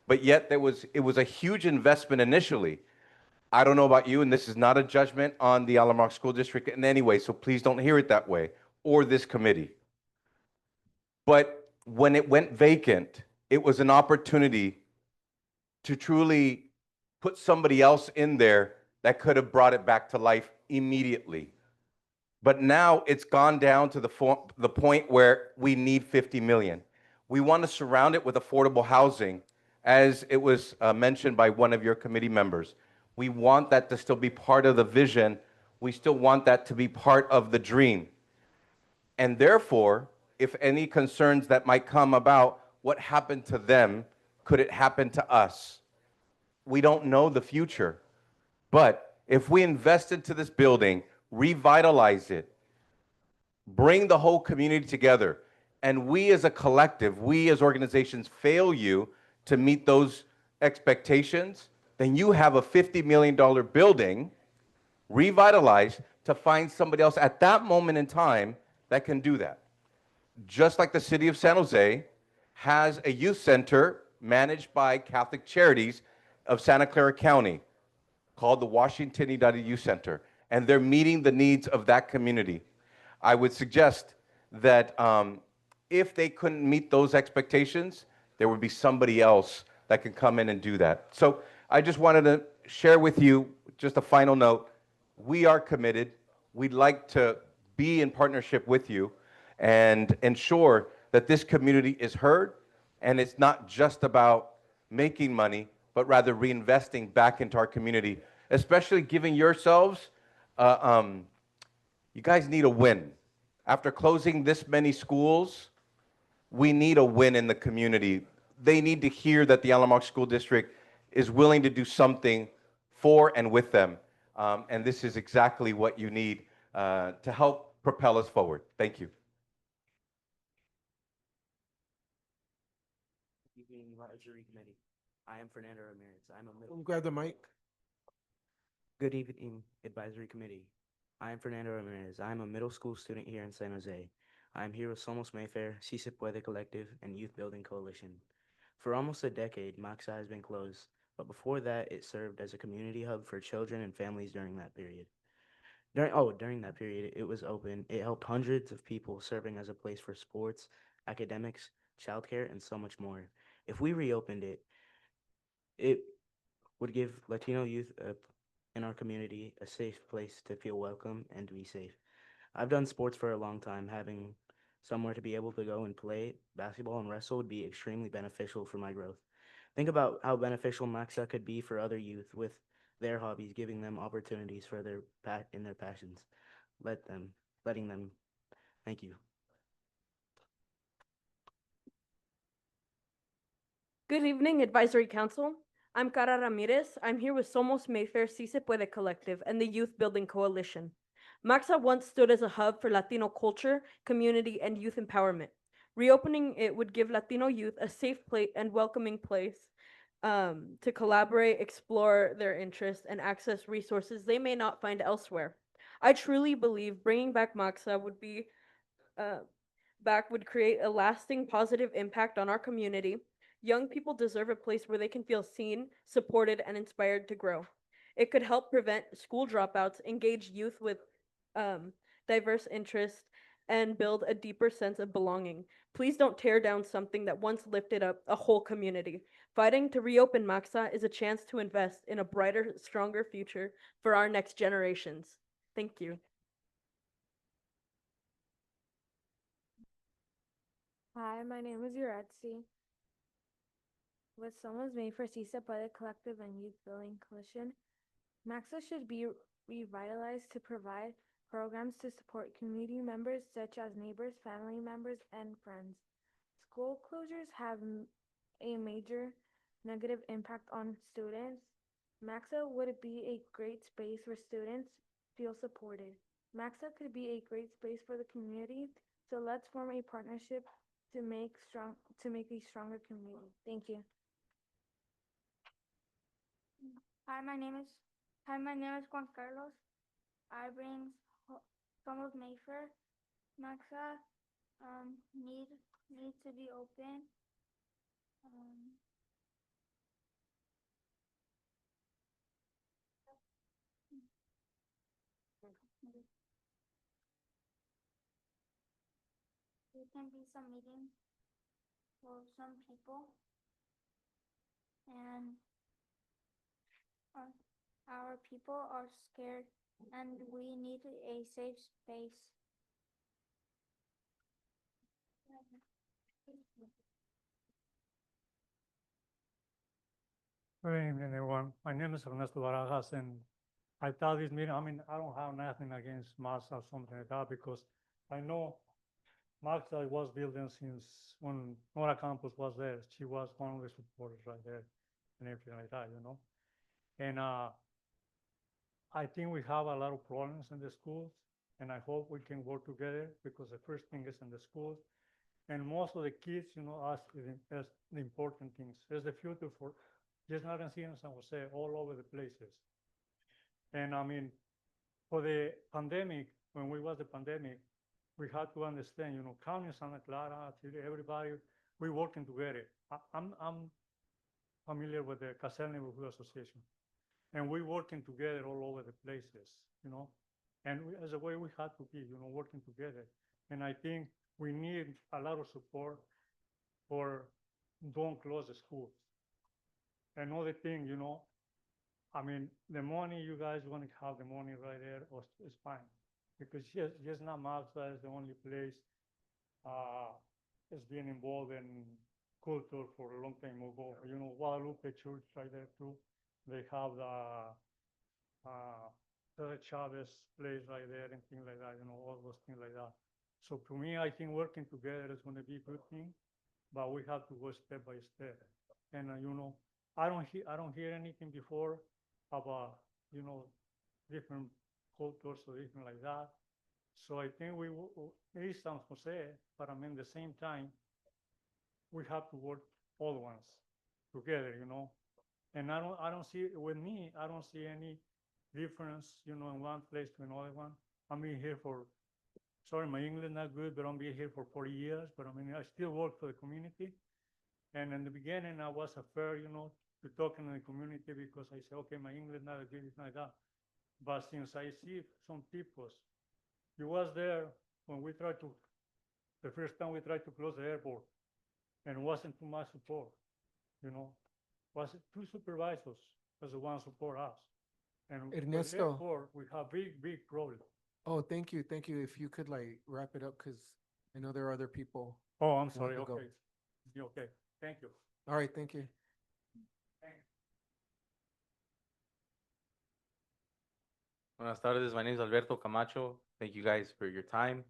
but yet it was a huge investment initially. I don't know about you, and this is not a judgment on the Alamoc School District in any way, so please don't hear it that way, or this committee. But when it went vacant, it was an opportunity to truly put somebody else in there that could have brought it back to life immediately. But now it's gone down to the point where we need 50 million. We want to surround it with affordable housing, as it was mentioned by one of your committee members. We want that to still be part of the vision. We still want that to be part of the dream. And therefore, if any concerns that might come about what happened to them, could it happen to us? We don't know the future. But if we invest into this building, revitalize it, bring the whole community together, and we as a collective, we as organizations fail you to meet those expectations, then you have a $50 million building revitalized to find somebody else at that moment in time that can do that. Just like the city of San Jose has a youth center managed by Catholic Charities of Santa Clara County called the Washington United Youth Center, and they're meeting the needs of that community. I would suggest that if they couldn't meet those expectations, there would be somebody else that can come in and do that. So I just wanted to share with you just a final note. We are committed. We'd like to be in partnership with you and ensure that this community is heard, and it's not just about making money, but rather reinvesting back into our community, especially giving yourselves, you guys need a win. After closing this many schools, we need a win in the community. They need to hear that the Alamoc School District is willing to do something for and with them. And this is exactly what you need to help propel us forward. Thank you. Evening Advisory Committee. I am Fernando Ramirez. I'm a middle. Grab the mic. Good evening, Advisory Committee. I am Fernando Ramirez. I'm a middle school student here in San Jose. I am here with Somos Mayfair, Si Se Puede Collective, and Youth Building Coalition. For almost a decade, Moxa has been closed, but before that, it served as a community hub for children and families during that period. During that period, it was open. It helped hundreds of people, serving as a place for sports, academics, childcare, and so much more. If we reopened it, it would give Latino youth in our community a safe place to feel welcome and to be safe. I've done sports for a long time. Having somewhere to be able to go and play basketball and wrestle would be extremely beneficial for my growth. Think about how beneficial Maxa could be for other youth with their hobbies, giving them opportunities for in their passions. Letting them. Thank you. Good evening, Advisory Council. I'm Cara Ramirez. I'm here with Somos Mayfair Si Se Puede Collective and the Youth Building Coalition. Maxa once stood as a hub for Latino culture, community, and youth empowerment. Reopening it would give Latino youth a safe place and welcoming place to collaborate, explore their interests, and access resources they may not find elsewhere. I truly believe bringing back Maxa would create a lasting positive impact on our community. Young people deserve a place where they can feel seen, supported, and inspired to grow. It could help prevent school dropouts, engage youth with diverse interests, and build a deeper sense of belonging. Please don't tear down something that once lifted up a whole community. Fighting to reopen Maxa is a chance to invest in a brighter, stronger future for our next generations. Thank you. Hi, my name is Yuretsi. With Somos Mayfair Si Se Puede Collective and Youth Building Coalition, Maxa should be revitalized to provide programs to support community members such as neighbors, family members, and friends. School closures have a major negative impact on students. Maxa would be a great space where students feel supported. Maxa could be a great space for the community, so let's form a partnership to make a stronger community. Thank you. Hi, my name is Juan Carlos. I bring Somos Mayfair. Maxa need to be open. There can be some meetings for some people, and our people are scared, and we need a safe space. Good evening, everyone. My name is Ernesto Barajas, and I thought this meeting, I mean, I don't have nothing against Maxa or something like that, because I know Maxa was building since when Nora Campos was there. She was one of the supporters right there and everything like that, you know? And I think we have a lot of problems in the schools, and I hope we can work together, because the first thing is in the schools. And most of the kids, you know, ask the important things. There's the future for just not in San Jose, all over the places. And I mean, for the pandemic, when we was the pandemic, we had to understand, you know, County Santa Clara, everybody, we working together. I'm familiar with the Casel Neighborhood Association, and we working together all over the places, you know, and as a way we had to be, you know, working together. And I think we need a lot of support for don't close the schools. Another thing, you know, I mean, the money you guys want to have the money right there, it's fine, because just not Maxa is the only place is being involved in culture for a long time ago. You know, Guadalupe Church right there too. They have the Chavez place right there and things like that. You know, all those things like that. So to me, I think working together is going to be a good thing, but we have to go step by step. And you know, I don't hear anything before about, you know, different cultures or different like that. So I think it is San Jose, but I mean, at the same time, we have to work all ones together, you know. And I don't see, with me, I don't see any difference, you know, in one place to another one. I'm being here for, sorry, my English not good, but I'm being here for 40 years, but I mean, I still work for the community. And in the beginning, I was afraid, you know, to talk in the community, because I say, okay, my English not good, it's not that. But since I see some people, you was there when we tried to, the first time we tried to close the airport, and it wasn't too much support, you know. Was two supervisors as the one support us. And Ernesto. therefore, we have big problem. Oh, thank you. Thank you. If you could like wrap it up, because I know there are other people. Oh, I'm who want sorry, to go. okay. Okay, thank you. All right, thank you. Buenas tardes, my name is Alberto Camacho. Thank you guys for your time.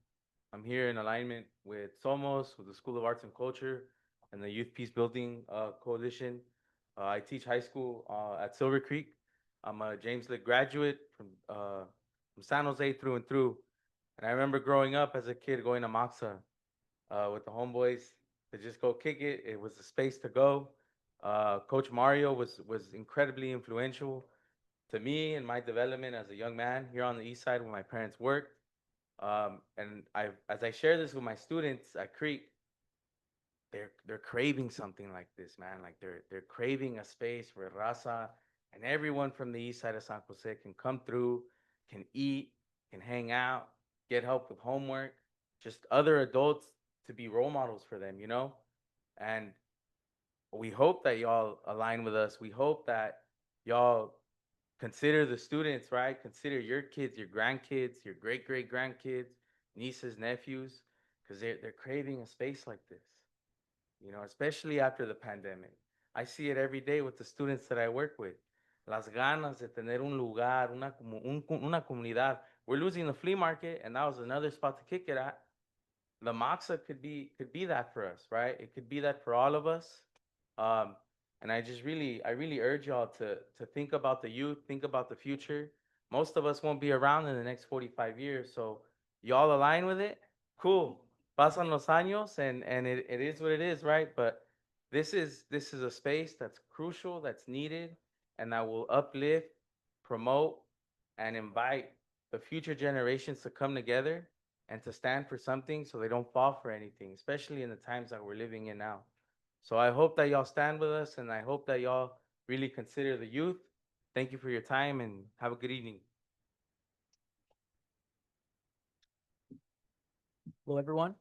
I'm here in alignment with Somos, with the School of Arts and Culture, and the Youth Peace Building Coalition. I teach high school at Silver Creek. I'm a James Lick graduate from San Jose through and through. And I remember growing up as a kid going to Moxa with the homeboys to just go kick it. It was a space to go. Coach Mario was incredibly influential to me and my development as a young man here on the east side where my parents worked. And as I share this with my students at Creek, they're craving something like this, man. Like they're craving a space where Raza and everyone from the east side of San Jose can come through, can eat, can hang out, get help with homework, just other adults to be role models for them, you know? And we hope that y'all align with us. We hope that y'all consider the students, right? Consider your kids, your grandkids, your great-great-grandkids, nieces, nephews, because they're craving a space like this, you know, especially after the pandemic. I see it every day with the students that I work with. Las ganas de tener un lugar, una comunidad. We're losing the flea market, and that was another spot to kick it at. The Moxa could be that for us, right? It could be that for all of us. And I really urge y'all to think about the youth, think about the future. Most of us won't be around in the next 45 years, so y'all align with it. Cool. Pasan los años, and it is what it is, right? But this is a space that's crucial, that's needed, and that will uplift, promote, and invite the future generations to come together and to stand for something so they don't fall for anything, especially in the times that we're living in now. So I hope that y'all stand with us, and I hope that y'all really consider the youth. Thank you for your time, and have a good evening. Hello, everyone.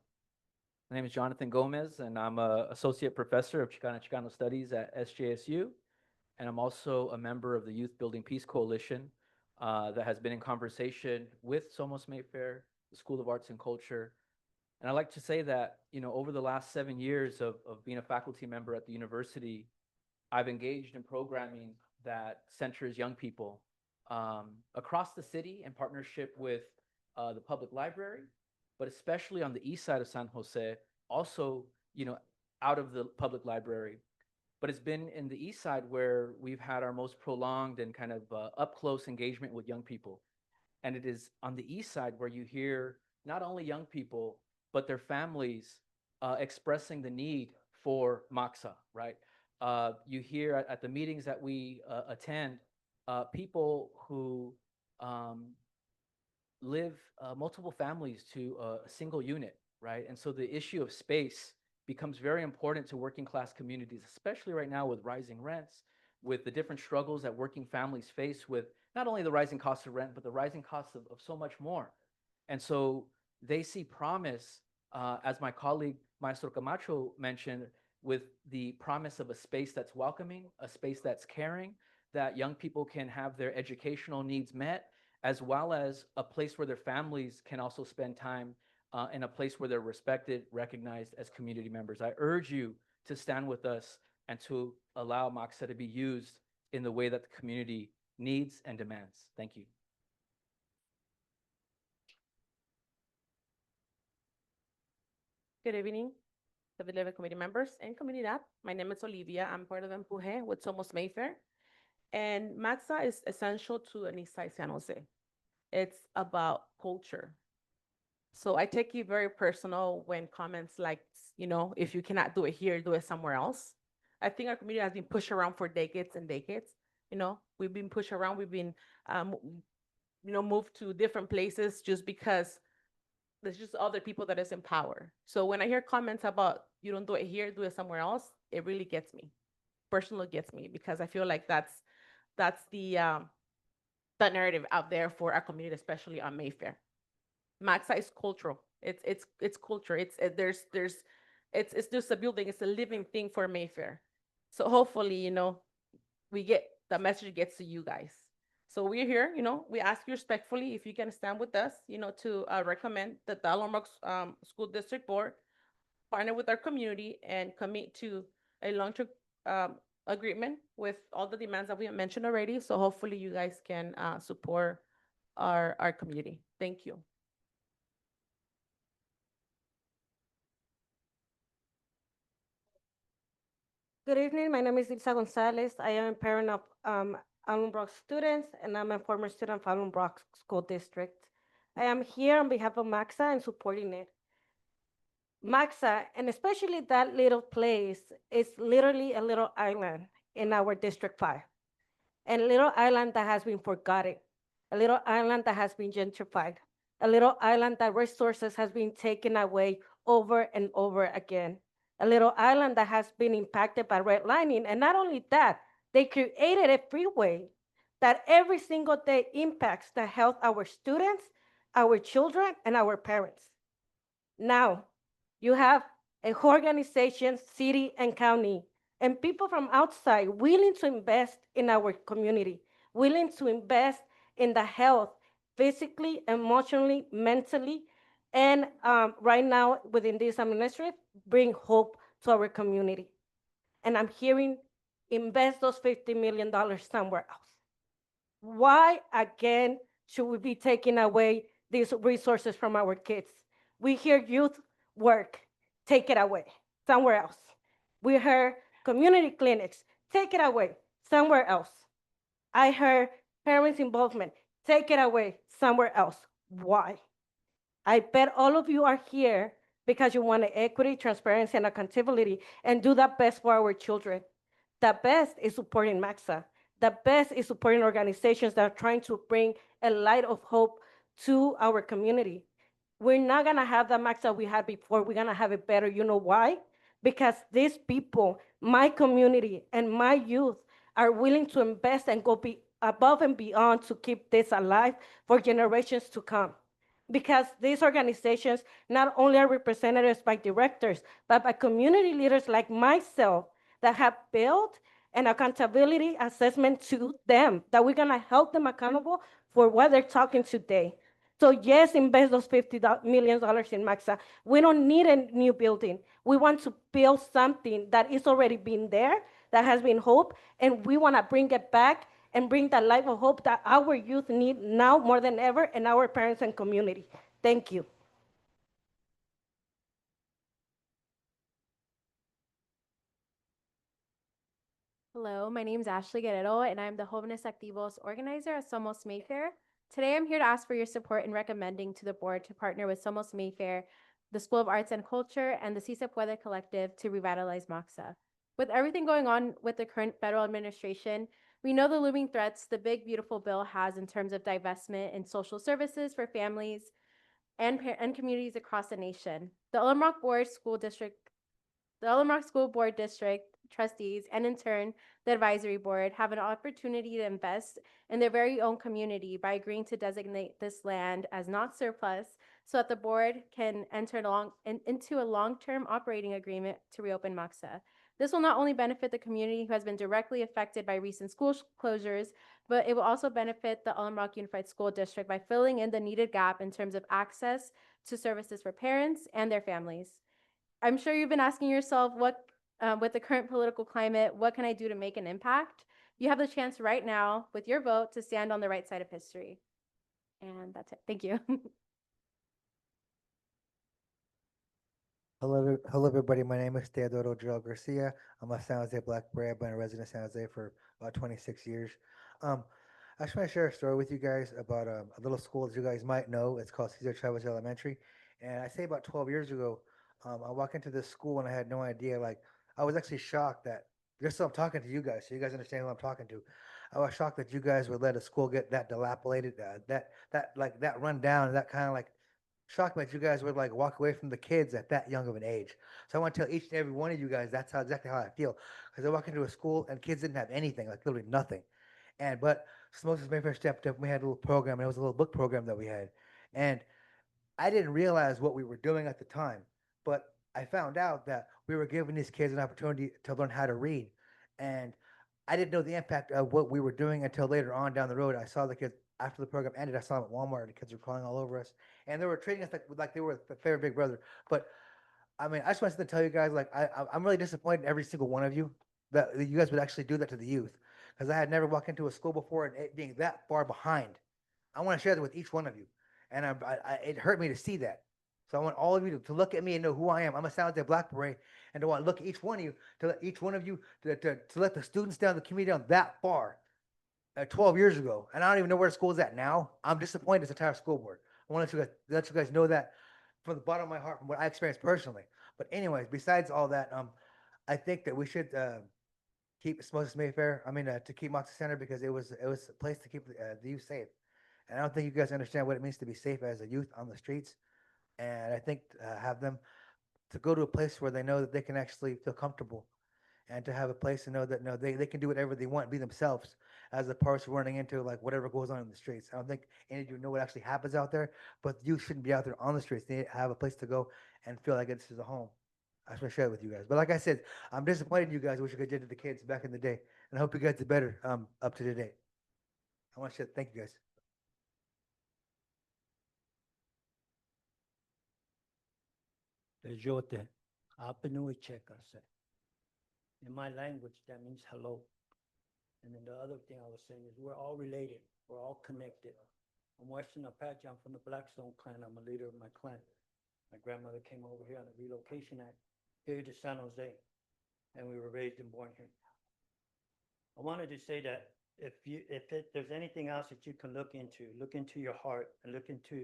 My name is Jonathan Gomez, and I'm an associate professor of Chicano Studies at SJSU. And I'm also a member of the Youth Building Peace Coalition that has been in conversation with Somos Mayfair, the School of Arts and Culture. And I'd like to say that, you know, over the last 7 years of being a faculty member at the university, I've engaged in programming that centers young people across the city in partnership with the public library, but especially on the east side of San Jose, also, you know, out of the public library. But it's been in the east side where we've had our most prolonged and kind of up-close engagement with young people. And it is on the east side where you hear not only young people, but their families expressing the need for Moxa, right? You hear at the meetings that we attend, people who live multiple families to a single unit, right? And so the issue of space becomes very important to working class communities, especially right now with rising rents, with the different struggles that working families face with not only the rising cost of rent, but the rising cost of so much more. And so they see promise, as my colleague Maestro Camacho mentioned, with the promise of a space that's welcoming, a space that's caring, that young people can have their educational needs met, as well as a place where their families can also spend time in a place where they're respected, recognized as community members. I urge you to stand with us and to allow Moxa to be used in the way that the community needs and demands. Thank you. Good evening, the beloved committee members and comunidad. My name is Olivia. I'm part of Empuje with Somos Mayfair. And Moxa is essential to an East Side San Jose. It's about culture. So I take it very personal when comments like, you know, if you cannot do it here, do it somewhere else. I think our community has been pushed around for decades and decades. You know, we've been pushed around. We've been, you know, moved to different places just because there's just other people that is in power. So when I hear comments about you don't do it here, do it somewhere else, it really gets me. Personally gets me, because I feel like that's the narrative out there for our community, especially on Mayfair. Moxa is cultural. It's culture. It's just a building. It's a living thing for Mayfair. So hopefully, you know, the message gets to you guys. So we're here, you know, we ask you respectfully if you can stand with us, you know, to recommend that the Alamo School District Board partner with our community and commit to a long-term agreement with all the demands that we have mentioned already. So hopefully you guys can support our community. Thank you. Good evening. My name is Ilsa Gonzalez. I am a parent of Allen Brock students, and I'm a former student of Allen Brock School District. I am here on behalf of Maxa and supporting it. Maxa, and especially that little place, is literally a little island in our District 5. A little island that has been forgotten, a little island that has been gentrified, a little island that resources has been taken away over and over again, a little island that has been impacted by redlining. And not only that, they created a freeway that every single day impacts the health of our students, our children, and our parents. Now, you have a organization, city and county, and people from outside willing to invest in our community, willing to invest in the health, physically, emotionally, mentally, and right now within this administration, bring hope to our community. And I'm hearing invest those $50 million somewhere else. Why again should we be taking away these resources from our kids? We hear youth work, take it away somewhere else. We heard community clinics, take it away somewhere else. I heard parents' involvement, take it away somewhere else. Why? I bet all of you are here because you want equity, transparency, and accountability and do the best for our children. The best is supporting Maxa. The best is supporting organizations that are trying to bring a light of hope to our community. We're not gonna have the Maxa we had before. We're gonna have it better. You know why? Because these people, my community and my youth, are willing to invest and go above and beyond to keep this alive for generations to come. Because these organizations not only are representatives by directors, but by community leaders like myself that have built an accountability assessment to them, that we're gonna help them accountable for what they're talking today. So yes, invest those $50 million in Maxa. We don't need a new building. We want to build something that is already been there, that has been hope, and we wanna bring it back and bring that life of hope that our youth need now more than ever, and our parents and community. Thank you. Hello, my name is Ashley Guerrero, and I'm the Jóvenes Activos organizer at Somos Mayfair. Today, I'm here to ask for your support in recommending to the board to partner with Somos Mayfair, the School of Arts and Culture, and the Si Se Puede Collective to revitalize Maxa. With everything going on with the current federal administration, we know the looming threats the big, beautiful bill has in terms of divestment in social services for families and communities across the nation. The Alum Rock School Board District trustees, and in turn, the advisory board have an opportunity to invest in their very own community by agreeing to designate this land as not surplus so that the board can enter into a long-term operating agreement to reopen Maxa. This will not only benefit the community who has been directly affected by recent school closures, but it will also benefit the Alum Rock Unified School District by filling in the needed gap in terms of access to services for parents and their families. I'm sure you've been asking yourself, with the current political climate, what can I do to make an impact? You have the chance right now with your vote to stand on the right side of history. And that's it. Thank you. Hello, everybody. My name is Teodoro Joel Garcia. I'm a San Jose Black Bear. I've been a resident of San Jose for about 26 years. I just want to share a story with you guys about a little school that you guys might know. It's called Cesar Chavez Elementary. And I say about 12 years ago, I walked into this school and I had no idea. Like, I was actually shocked that, just so I'm talking to you guys, so you guys understand who I'm talking to. I was shocked that you guys would let a school get that dilapidated, that run down, that kind of like shocked me that you guys would like walk away from the kids at that young of an age. So I want to tell each and every one of you guys that's exactly how I feel. Because I walk into a school and kids didn't have anything, like literally nothing. But Moses Mayfair stepped up. We had a little program, and it was a little book program that we had. And I didn't realize what we were doing at the time, but I found out that we were giving these kids an opportunity to learn how to read. And I didn't know the impact of what we were doing until later on down the road. I saw the kids after the program ended. I saw them at Walmart. The kids were crying all over us, and they were treating us like they were the favorite big brother. But I mean, I just wanted to tell you guys, like, I'm really disappointed in every single one of you that you guys would actually do that to the youth. Because I had never walked into a school before and it being that far behind. I want to share that with each one of you. And it hurt me to see that. So I want all of you to look at me and know who I am. I'm a San Jose Black Beret, and to want to look at each one of you, to let each one of you, to let the students down, the community down that far 12 years ago. And I don't even know where the school is at now. I'm disappointed as the entire school board. I want to let you guys know that from the bottom of my heart, from what I experienced personally. But anyways, besides all that, I think that we should keep Moses Mayfair. I mean, to keep Moxie Center, because it was a place to keep the youth safe. And I don't think you guys understand what it means to be safe as a youth on the streets. And I think have them to go to a place where they know that they can actually feel comfortable, and to have a place to know that no, they can do whatever they want, be themselves, as opposed to running into like whatever goes on in the streets. I don't think any of you know what actually happens out there, but you shouldn't be out there on the streets. They have a place to go and feel like this is a home. I just want to share it with you guys. But like I said, I'm disappointed in you guys. Wish you could get to the kids back in the day, and I hope you guys do better up to today. I want to share. Thank you guys. Pejote, Apenui Chekase. In my language, that means hello. And then the other thing I was saying is we're all related. We're all connected. I'm Western Apache. I'm from the Blackstone clan. I'm a leader of my clan. My grandmother came over here on the Relocation Act, here to San Jose, and we were raised and born here. I wanted to say that if there's anything else that you can look into your heart and look into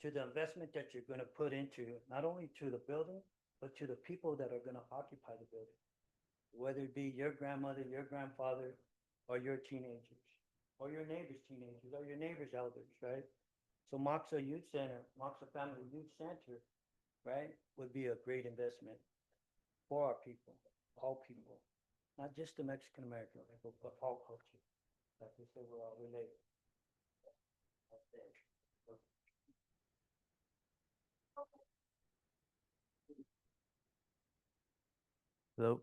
the investment that you're going to put into, not only to the building, but to the people that are going to occupy the building, whether it be your grandmother, your grandfather, or your teenagers, or your neighbor's teenagers, or your neighbor's elders, right? So Moxa Youth Center, Moxa Family Youth Center, right, would be a great investment for our people, all people, not just the Mexican American people, but all cultures. Like we say, we're all related. Hello.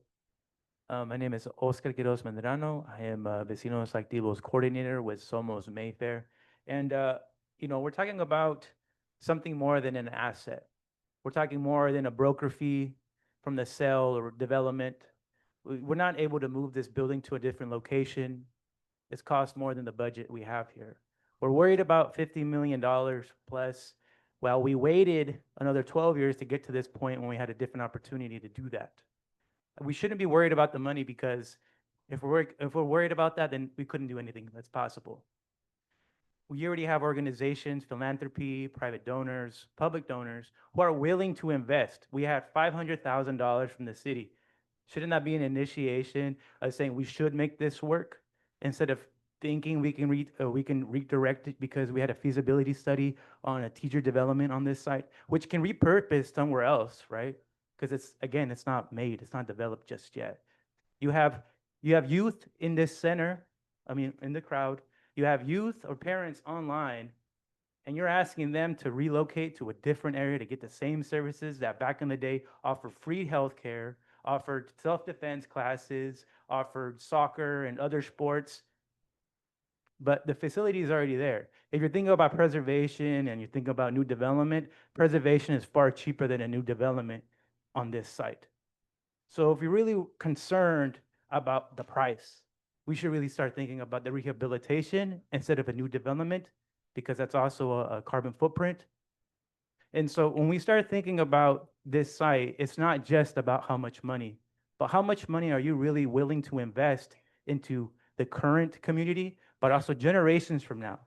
My name is Oscar Quiroz Medrano. I am Vecinos Activos Coordinator with Somos Mayfair. And, we're talking about something more than an asset. We're talking more than a broker fee from the sale or development. We're not able to move this building to a different location. It's cost more than the budget we have here. We're worried about $50 million plus. Well, we waited another 12 years to get to this point when we had a different opportunity to do that. We shouldn't be worried about the money, because if we're worried about that, then we couldn't do anything that's possible. We already have organizations, philanthropy, private donors, public donors who are willing to invest. We had $500,000 from the city. Shouldn't that be an initiation of saying we should make this work, instead of thinking we can redirect it because we had a feasibility study on a teacher development on this site, which can repurpose somewhere else, right? Because it's not made, it's not developed just yet. You have youth in this center, in the crowd. You have youth or parents online, and you're asking them to relocate to a different area to get the same services that back in the day offered free healthcare, offered self-defense classes, offered soccer and other sports. But the facility is already there. If you're thinking about preservation and you're thinking about new development, preservation is far cheaper than a new development on this site. So if you're really concerned about the price, we should really start thinking about the rehabilitation instead of a new development, because that's also a carbon footprint. And so when we start thinking about this site, it's not just about how much money, but how much money are you really willing to invest into the current community, but also generations from now.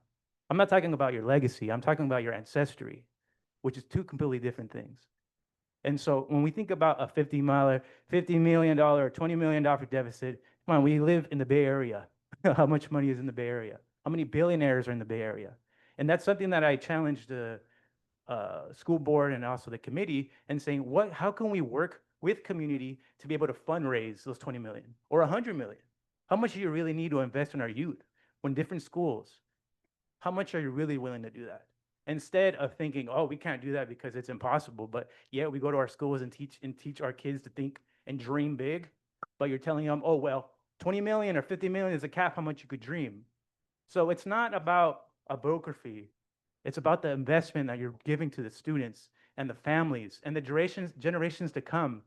I'm not talking about your legacy, I'm talking about your ancestry, which is two completely different things. And so when we think about a $50 million, or $20 million deficit, come on, we live in the Bay Area. How much money is in the Bay Area? How many billionaires are in the Bay Area? And that's something that I challenged the school board and also the committee, and saying, how can we work with community to be able to fundraise those 20 million or 100 million? How much do you really need to invest in our youth? When different schools, how much are you really willing to do that? Instead of thinking, oh, we can't do that because it's impossible, but yeah, we go to our schools and teach our kids to think and dream big, but you're telling them, oh, well, 20 million or 50 million is a cap how much you could dream. So it's not about a broker fee. It's about the investment that you're giving to the students and the families and the generations to come.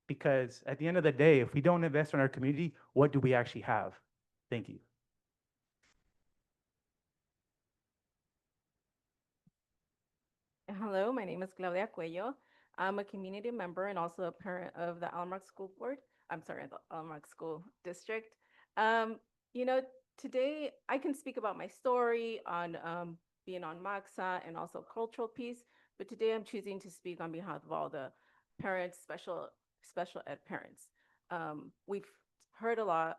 Because at the end of the day, if we don't invest in our community, what do we actually have? Thank you. Hello, my name is Claudia Cuello. I'm a community member and also a parent of the Alum Rock School Board. I'm sorry, the Alum Rock School District. You know, today I can speak about my story on being on MAXA and also cultural piece, but today I'm choosing to speak on behalf of all the parents, special ed parents. We've heard a lot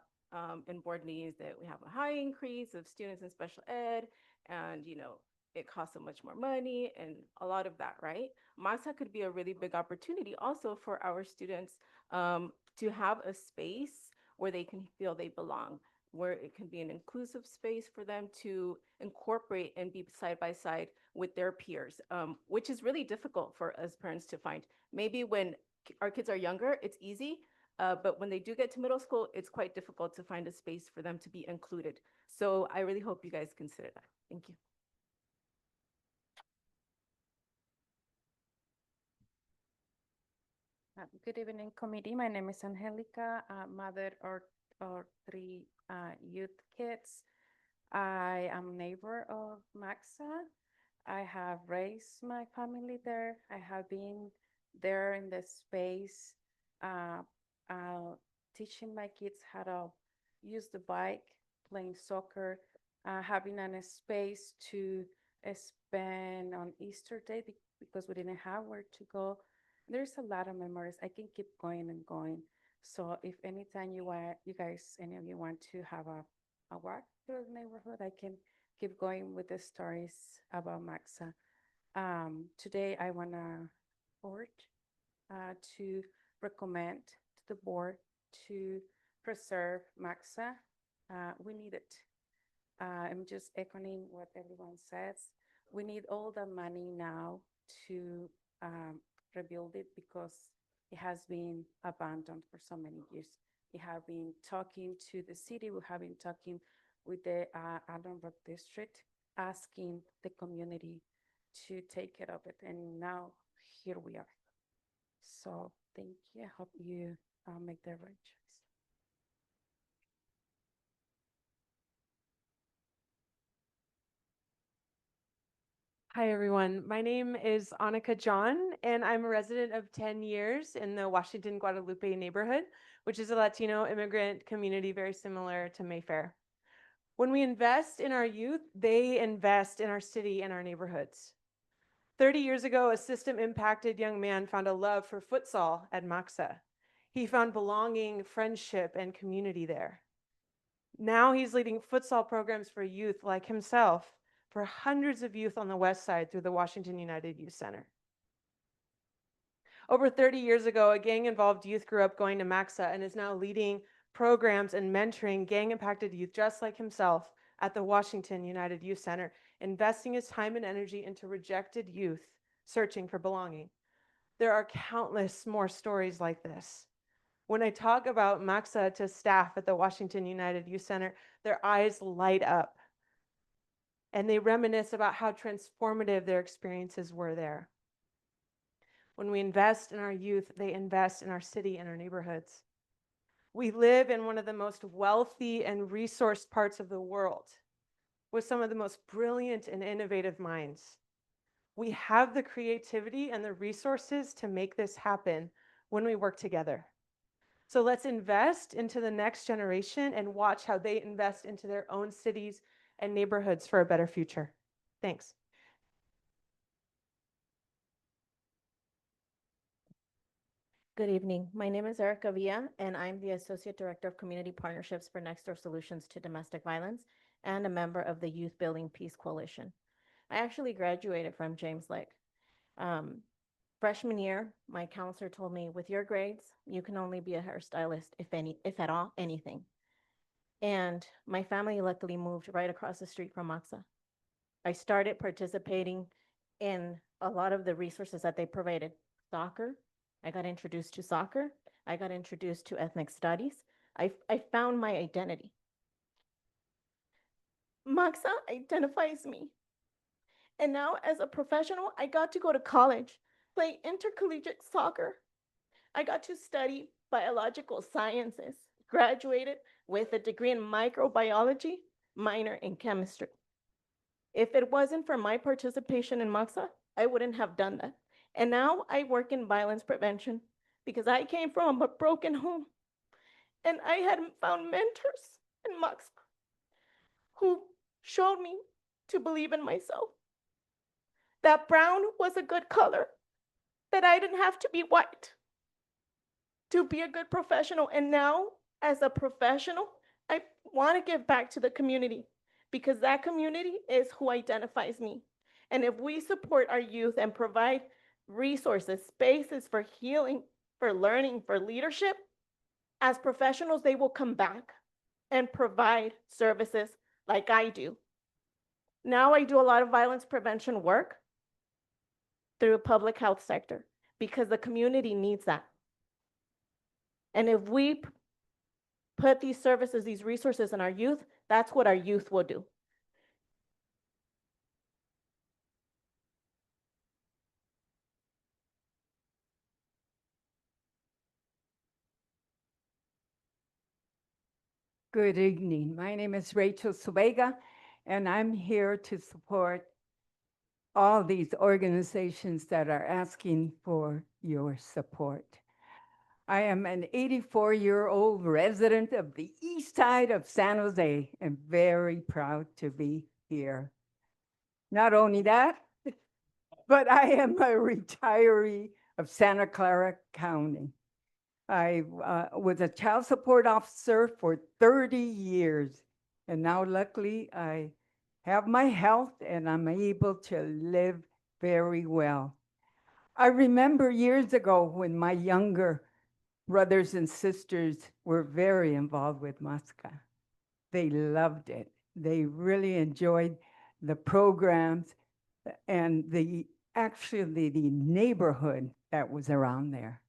in board meetings that we have a high increase of students in special ed, and you know, it costs so much more money and a lot of that, right? MAXA could be a really big opportunity also for our students to have a space where they can feel they belong, where it can be an inclusive space for them to incorporate and be side by side with their peers, which is really difficult for us parents to find. Maybe when our kids are younger, it's easy, but when they do get to middle school, it's quite difficult to find a space for them to be included. So I really hope you guys consider that. Thank you. Good evening, committee. My name is Angelica, mother of three youth kids. I am neighbor of MAXA. I have raised my family there. I have been there in the space, teaching my kids how to use the bike, playing soccer, having a space to spend on Easter Day because we didn't have where to go. There's a lot of memories. I can keep going and going. So if anytime you want, you guys, any of you want to have a walk through the neighborhood, I can keep going with the stories about MAXA. Today I want to board to recommend to the board to preserve MAXA. We need it. I'm just echoing what everyone says. We need all the money now to rebuild it because it has been abandoned for so many years. We have been talking to the city, we have been talking with the Alum Rock District, asking the community to take care of it, and now here we are. So thank you. I hope you make the right choice. Hi, everyone. My name is Annika John, and I'm a resident of 10 years in the Washington Guadalupe neighborhood, which is a Latino immigrant community very similar to Mayfair. When we invest in our youth, they invest in our city and our neighborhoods. 30 years ago, a system-impacted young man found a love for futsal at MAXA. He found belonging, friendship, and community there. Now he's leading futsal programs for youth like himself, for hundreds of youth on the West Side through the Washington United Youth Center. Over 30 years ago, a gang-involved youth grew up going to MAXA and is now leading programs and mentoring gang-impacted youth just like himself at the Washington United Youth Center, investing his time and energy into rejected youth searching for belonging. There are countless more stories like this. When I talk about MAXA to staff at the Washington United Youth Center, their eyes light up. And they reminisce about how transformative their experiences were there. When we invest in our youth, they invest in our city and our neighborhoods. We live in one of the most wealthy and resourced parts of the world, with some of the most brilliant and innovative minds. We have the creativity and the resources to make this happen when we work together. So let's invest into the next generation and watch how they invest into their own cities and neighborhoods for a better future. Thanks. Good evening. My name is Erica Villa, and I'm the Associate Director of Community Partnerships for Next Door Solutions to Domestic Violence and a member of the Youth Building Peace Coalition. I actually graduated from James Lake. Freshman year, my counselor told me, with your grades, you can only be a hairstylist, if at all, anything. And my family luckily moved right across the street from MAXA. I started participating in a lot of the resources that they provided. Soccer, I got introduced to soccer. I got introduced to ethnic studies. I found my identity. MAXA identifies me. And now as a professional, I got to go to college, play intercollegiate soccer. I got to study biological sciences, graduated with a degree in microbiology, minor in chemistry. If it wasn't for my participation in MAXA, I wouldn't have done that. And now I work in violence prevention because I came from a broken home and I had found mentors in MAXA who showed me to believe in myself. That brown was a good color, that I didn't have to be white to be a good professional. And now, as a professional, I want to give back to the community because that community is who identifies me. And if we support our youth and provide resources, spaces for healing, for learning, for leadership, as professionals, they will come back and provide services like I do. Now I do a lot of violence prevention work through the public health sector because the community needs that. And if we put these services, these resources in our youth, that's what our youth will do. Good evening. My name is Rachel Subega, and I'm here to support all these organizations that are asking for your support. I am an 84-year-old resident of the east side of San Jose and very proud to be here. Not only that, but I am a retiree of Santa Clara County. I was a child support officer for 30 years, and now luckily I have my health and I'm able to live very well. I remember years ago when my younger brothers and sisters were very involved with MASCA. They loved it. They really enjoyed the programs and actually the neighborhood that was around there.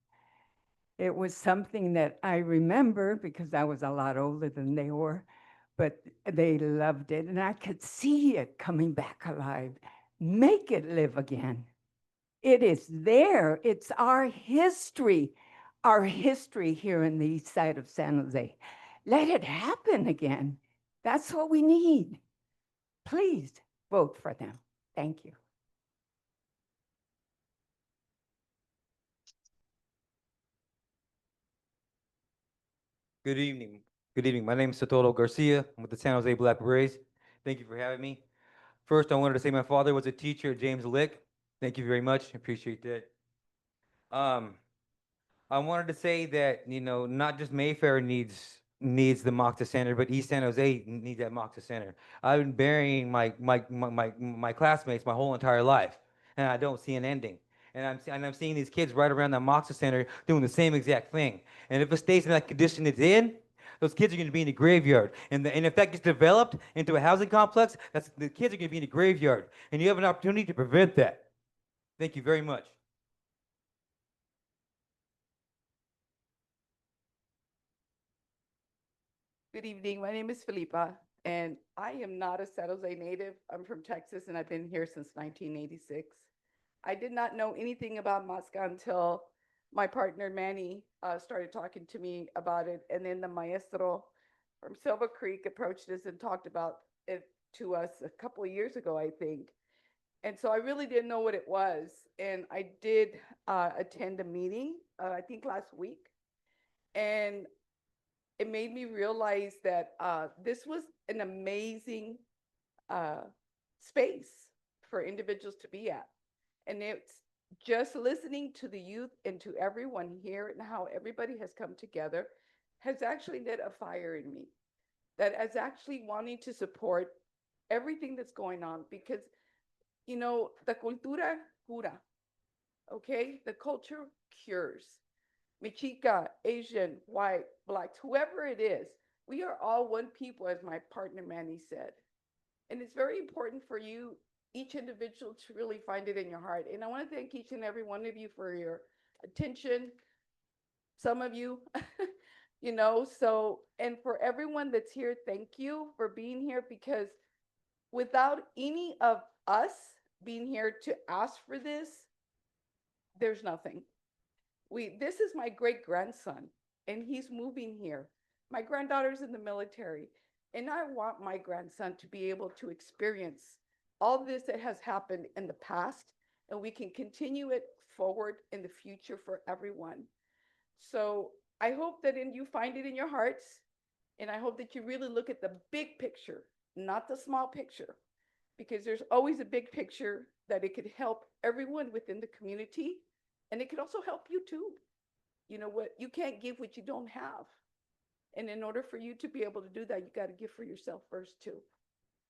It was something that I remember because I was a lot older than they were, but they loved it. And I could see it coming back alive. Make it live again. It is there. It's our history here in the east side of San Jose. Let it happen again. That's what we need. Please vote for them. Thank you. Good evening. Good evening. My name is Sotolo Garcia. I'm with the San Jose Black Berets. Thank you for having me. First, I wanted to say my father was a teacher at James Lick. Thank you very much. I appreciate that. I wanted to say that, not just Mayfair needs the MAXA Center, but East San Jose needs that MAXA Center. I've been burying my classmates my whole entire life, and I don't see an ending. And I'm seeing these kids right around that MAXA Center doing the same exact thing. And if it stays in that condition it's in, those kids are going to be in the graveyard. And if that gets developed into a housing complex, the kids are going to be in the graveyard. And you have an opportunity to prevent that. Thank you very much. Good evening. My name is Felipa, and I am not a San Jose native. I'm from Texas, and I've been here since 1986. I did not know anything about MASCA until my partner Manny started talking to me about it, and then the maestro from Silver Creek approached us and talked about it to us a couple of years ago, I think. And so I really didn't know what it was, and I did attend a meeting, I think last week, and it made me realize that this was an amazing space for individuals to be at. And it's just listening to the youth and to everyone here and how everybody has come together has actually lit a fire in me that is actually wanting to support everything that's going on because, the cultura cura, okay? The culture cures. Mexica, Asian, white, blacks, whoever it is, we are all one people, as my partner Manny said. And it's very important for you, each individual, to really find it in your heart. And I want to thank each and every one of you for your attention. Some of you, and for everyone that's here, thank you for being here because without any of us being here to ask for this, there's nothing. This is my great grandson, and he's moving here. My granddaughter's in the military, and I want my grandson to be able to experience all this that has happened in the past, and we can continue it forward in the future for everyone. So I hope that you find it in your hearts, and I hope that you really look at the big picture, not the small picture, because there's always a big picture that it could help everyone within the community, and it could also help you too. You know what? You can't give what you don't have. And in order for you to be able to do that, you got to give for yourself first too.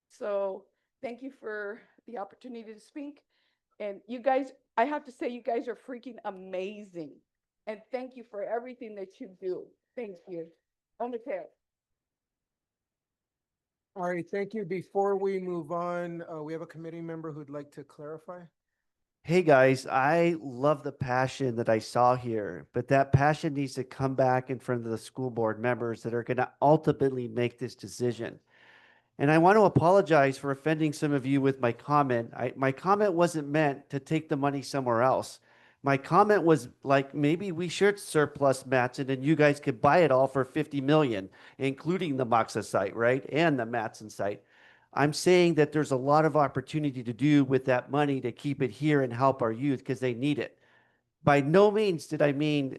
So thank you for the opportunity to speak. And you guys, I have to say, you guys are freaking amazing. And thank you for everything that you do. Thank you. On the tail. All right, thank you. Before we move on, we have a committee member who'd like to clarify. Hey guys, I love the passion that I saw here, but that passion needs to come back in front of the school board members that are going to ultimately make this decision. And I want to apologize for offending some of you with my comment. My comment wasn't meant to take the money somewhere else. My comment was like, maybe we should surplus Matson and you guys could buy it all for 50 million, including the Moxa site, right? And the Matson site. I'm saying that there's a lot of opportunity to do with that money to keep it here and help our youth because they need it. By no means did I mean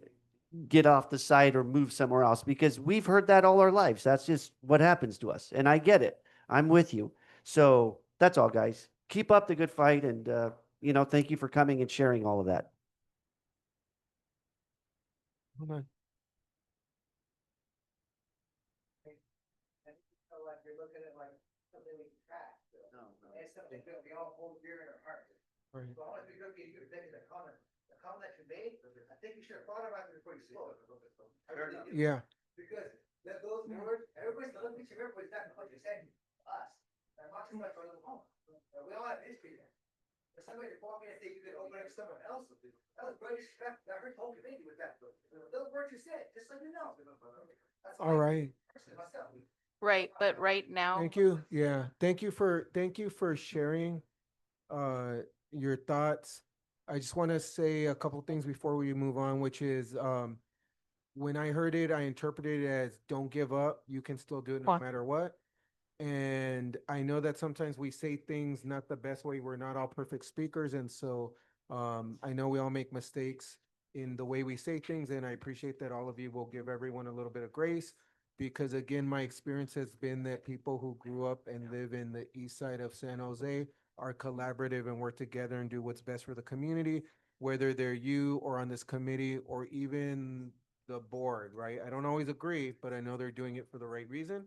get off the site or move somewhere else, because we've heard that all our lives. That's just what happens to us. And I get it. I'm with you. So that's all, guys. Keep up the good fight. And, thank you for coming and sharing all of that. Hold on. Right. Yeah. Because those words, everybody's looking at you, everybody's not what you're saying to us. And Moxie's not for the moment. We all have history there. If somebody walking and say you could open up someone else, that was great respect. I heard the whole committee with that. Those words you said, just so you know. That's All right. myself. Right, but right now. Thank you. Yeah. Thank you for sharing your thoughts. I just want to say a couple things before we move on, which is when I heard it, I interpreted it as don't give up. You can still do it no matter what. And I know that sometimes we say things not the best way. We're not all perfect speakers. And so I know we all make mistakes in the way we say things. And I appreciate that all of you will give everyone a little bit of grace. Because again, my experience has been that people who grew up and live in the east side of San Jose are collaborative and work together and do what's best for the community, whether they're you or on this committee or even the board, right? I don't always agree, but I know they're doing it for the right reason.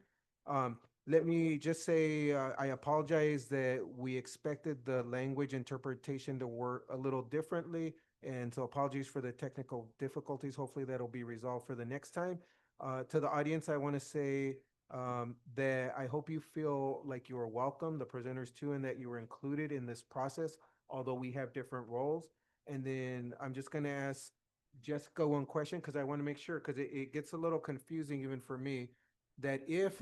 Let me just say, I apologize that we expected the language interpretation to work a little differently. And so apologies for the technical difficulties. Hopefully that'll be resolved for the next time. To the audience, I want to say that I hope you feel like you are welcome, the presenters too, and that you were included in this process, although we have different roles. And then I'm just going to ask Jessica one question, because I want to make sure, because it gets a little confusing even for me, that if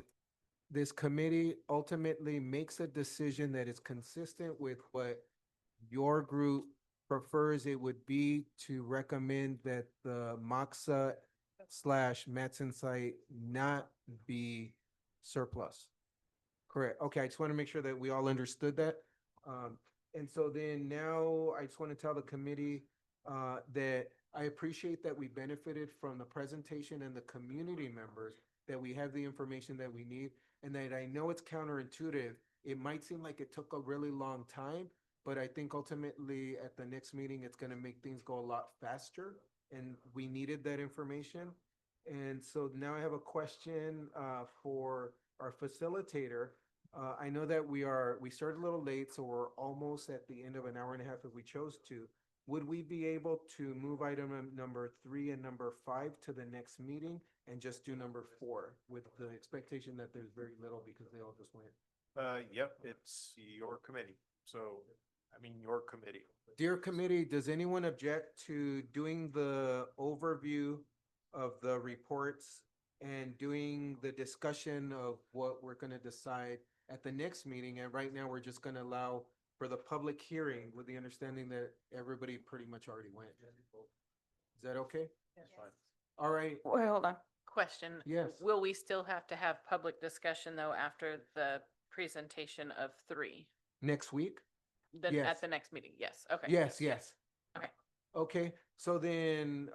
this committee ultimately makes a decision that is consistent with what your group prefers, it would be to recommend that the Moxa / Matson site not be surplus. Correct. Okay, I just want to make sure that we all understood that. And so then now I just want to tell the committee that I appreciate that we benefited from the presentation and the community members, that we have the information that we need, and that I know it's counterintuitive. It might seem like it took a really long time, but I think ultimately at the next meeting, it's going to make things go a lot faster. And we needed that information. And so now I have a question for our facilitator. I know that we started a little late, so we're almost at the end of an hour and a half if we chose to. Would we be able to move item number 3 and number 5 to the next meeting and just do number 4 with the expectation that there's very little because they all just went? Yep, it's your committee. So, your committee. Dear committee, does anyone object to doing the overview of the reports and doing the discussion of what we're going to decide at the next meeting? And right now, we're just going to allow for the public hearing with the understanding that everybody pretty much already went. Does that okay? That's fine. All right, Wait, hold on. Question. Yes. Will we still have to have public discussion though after the presentation of 3? next week? Then Yes. at the next meeting? Yes, okay. Yes, yes. Okay. Okay, so then,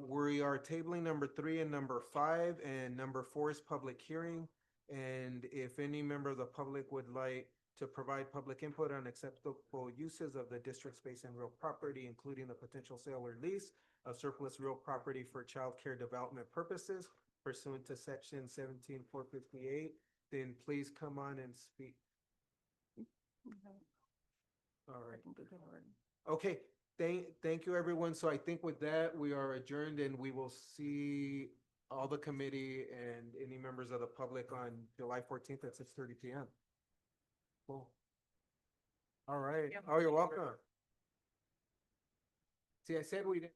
we are tabling number 3 and number 5, and number 4 is public hearing. And if any member of the public would like to provide public input on acceptable uses of the district space and real property, including the potential sale or lease of surplus real property for childcare development purposes pursuant to section 17-458, then please come on and speak. All right. Okay, thank you, everyone. So I think with that, we are adjourned and we will see all the committee and any members of the public on July 14th at 6:30 PM. Cool. All right. Oh, you're welcome. See, I said we didn't.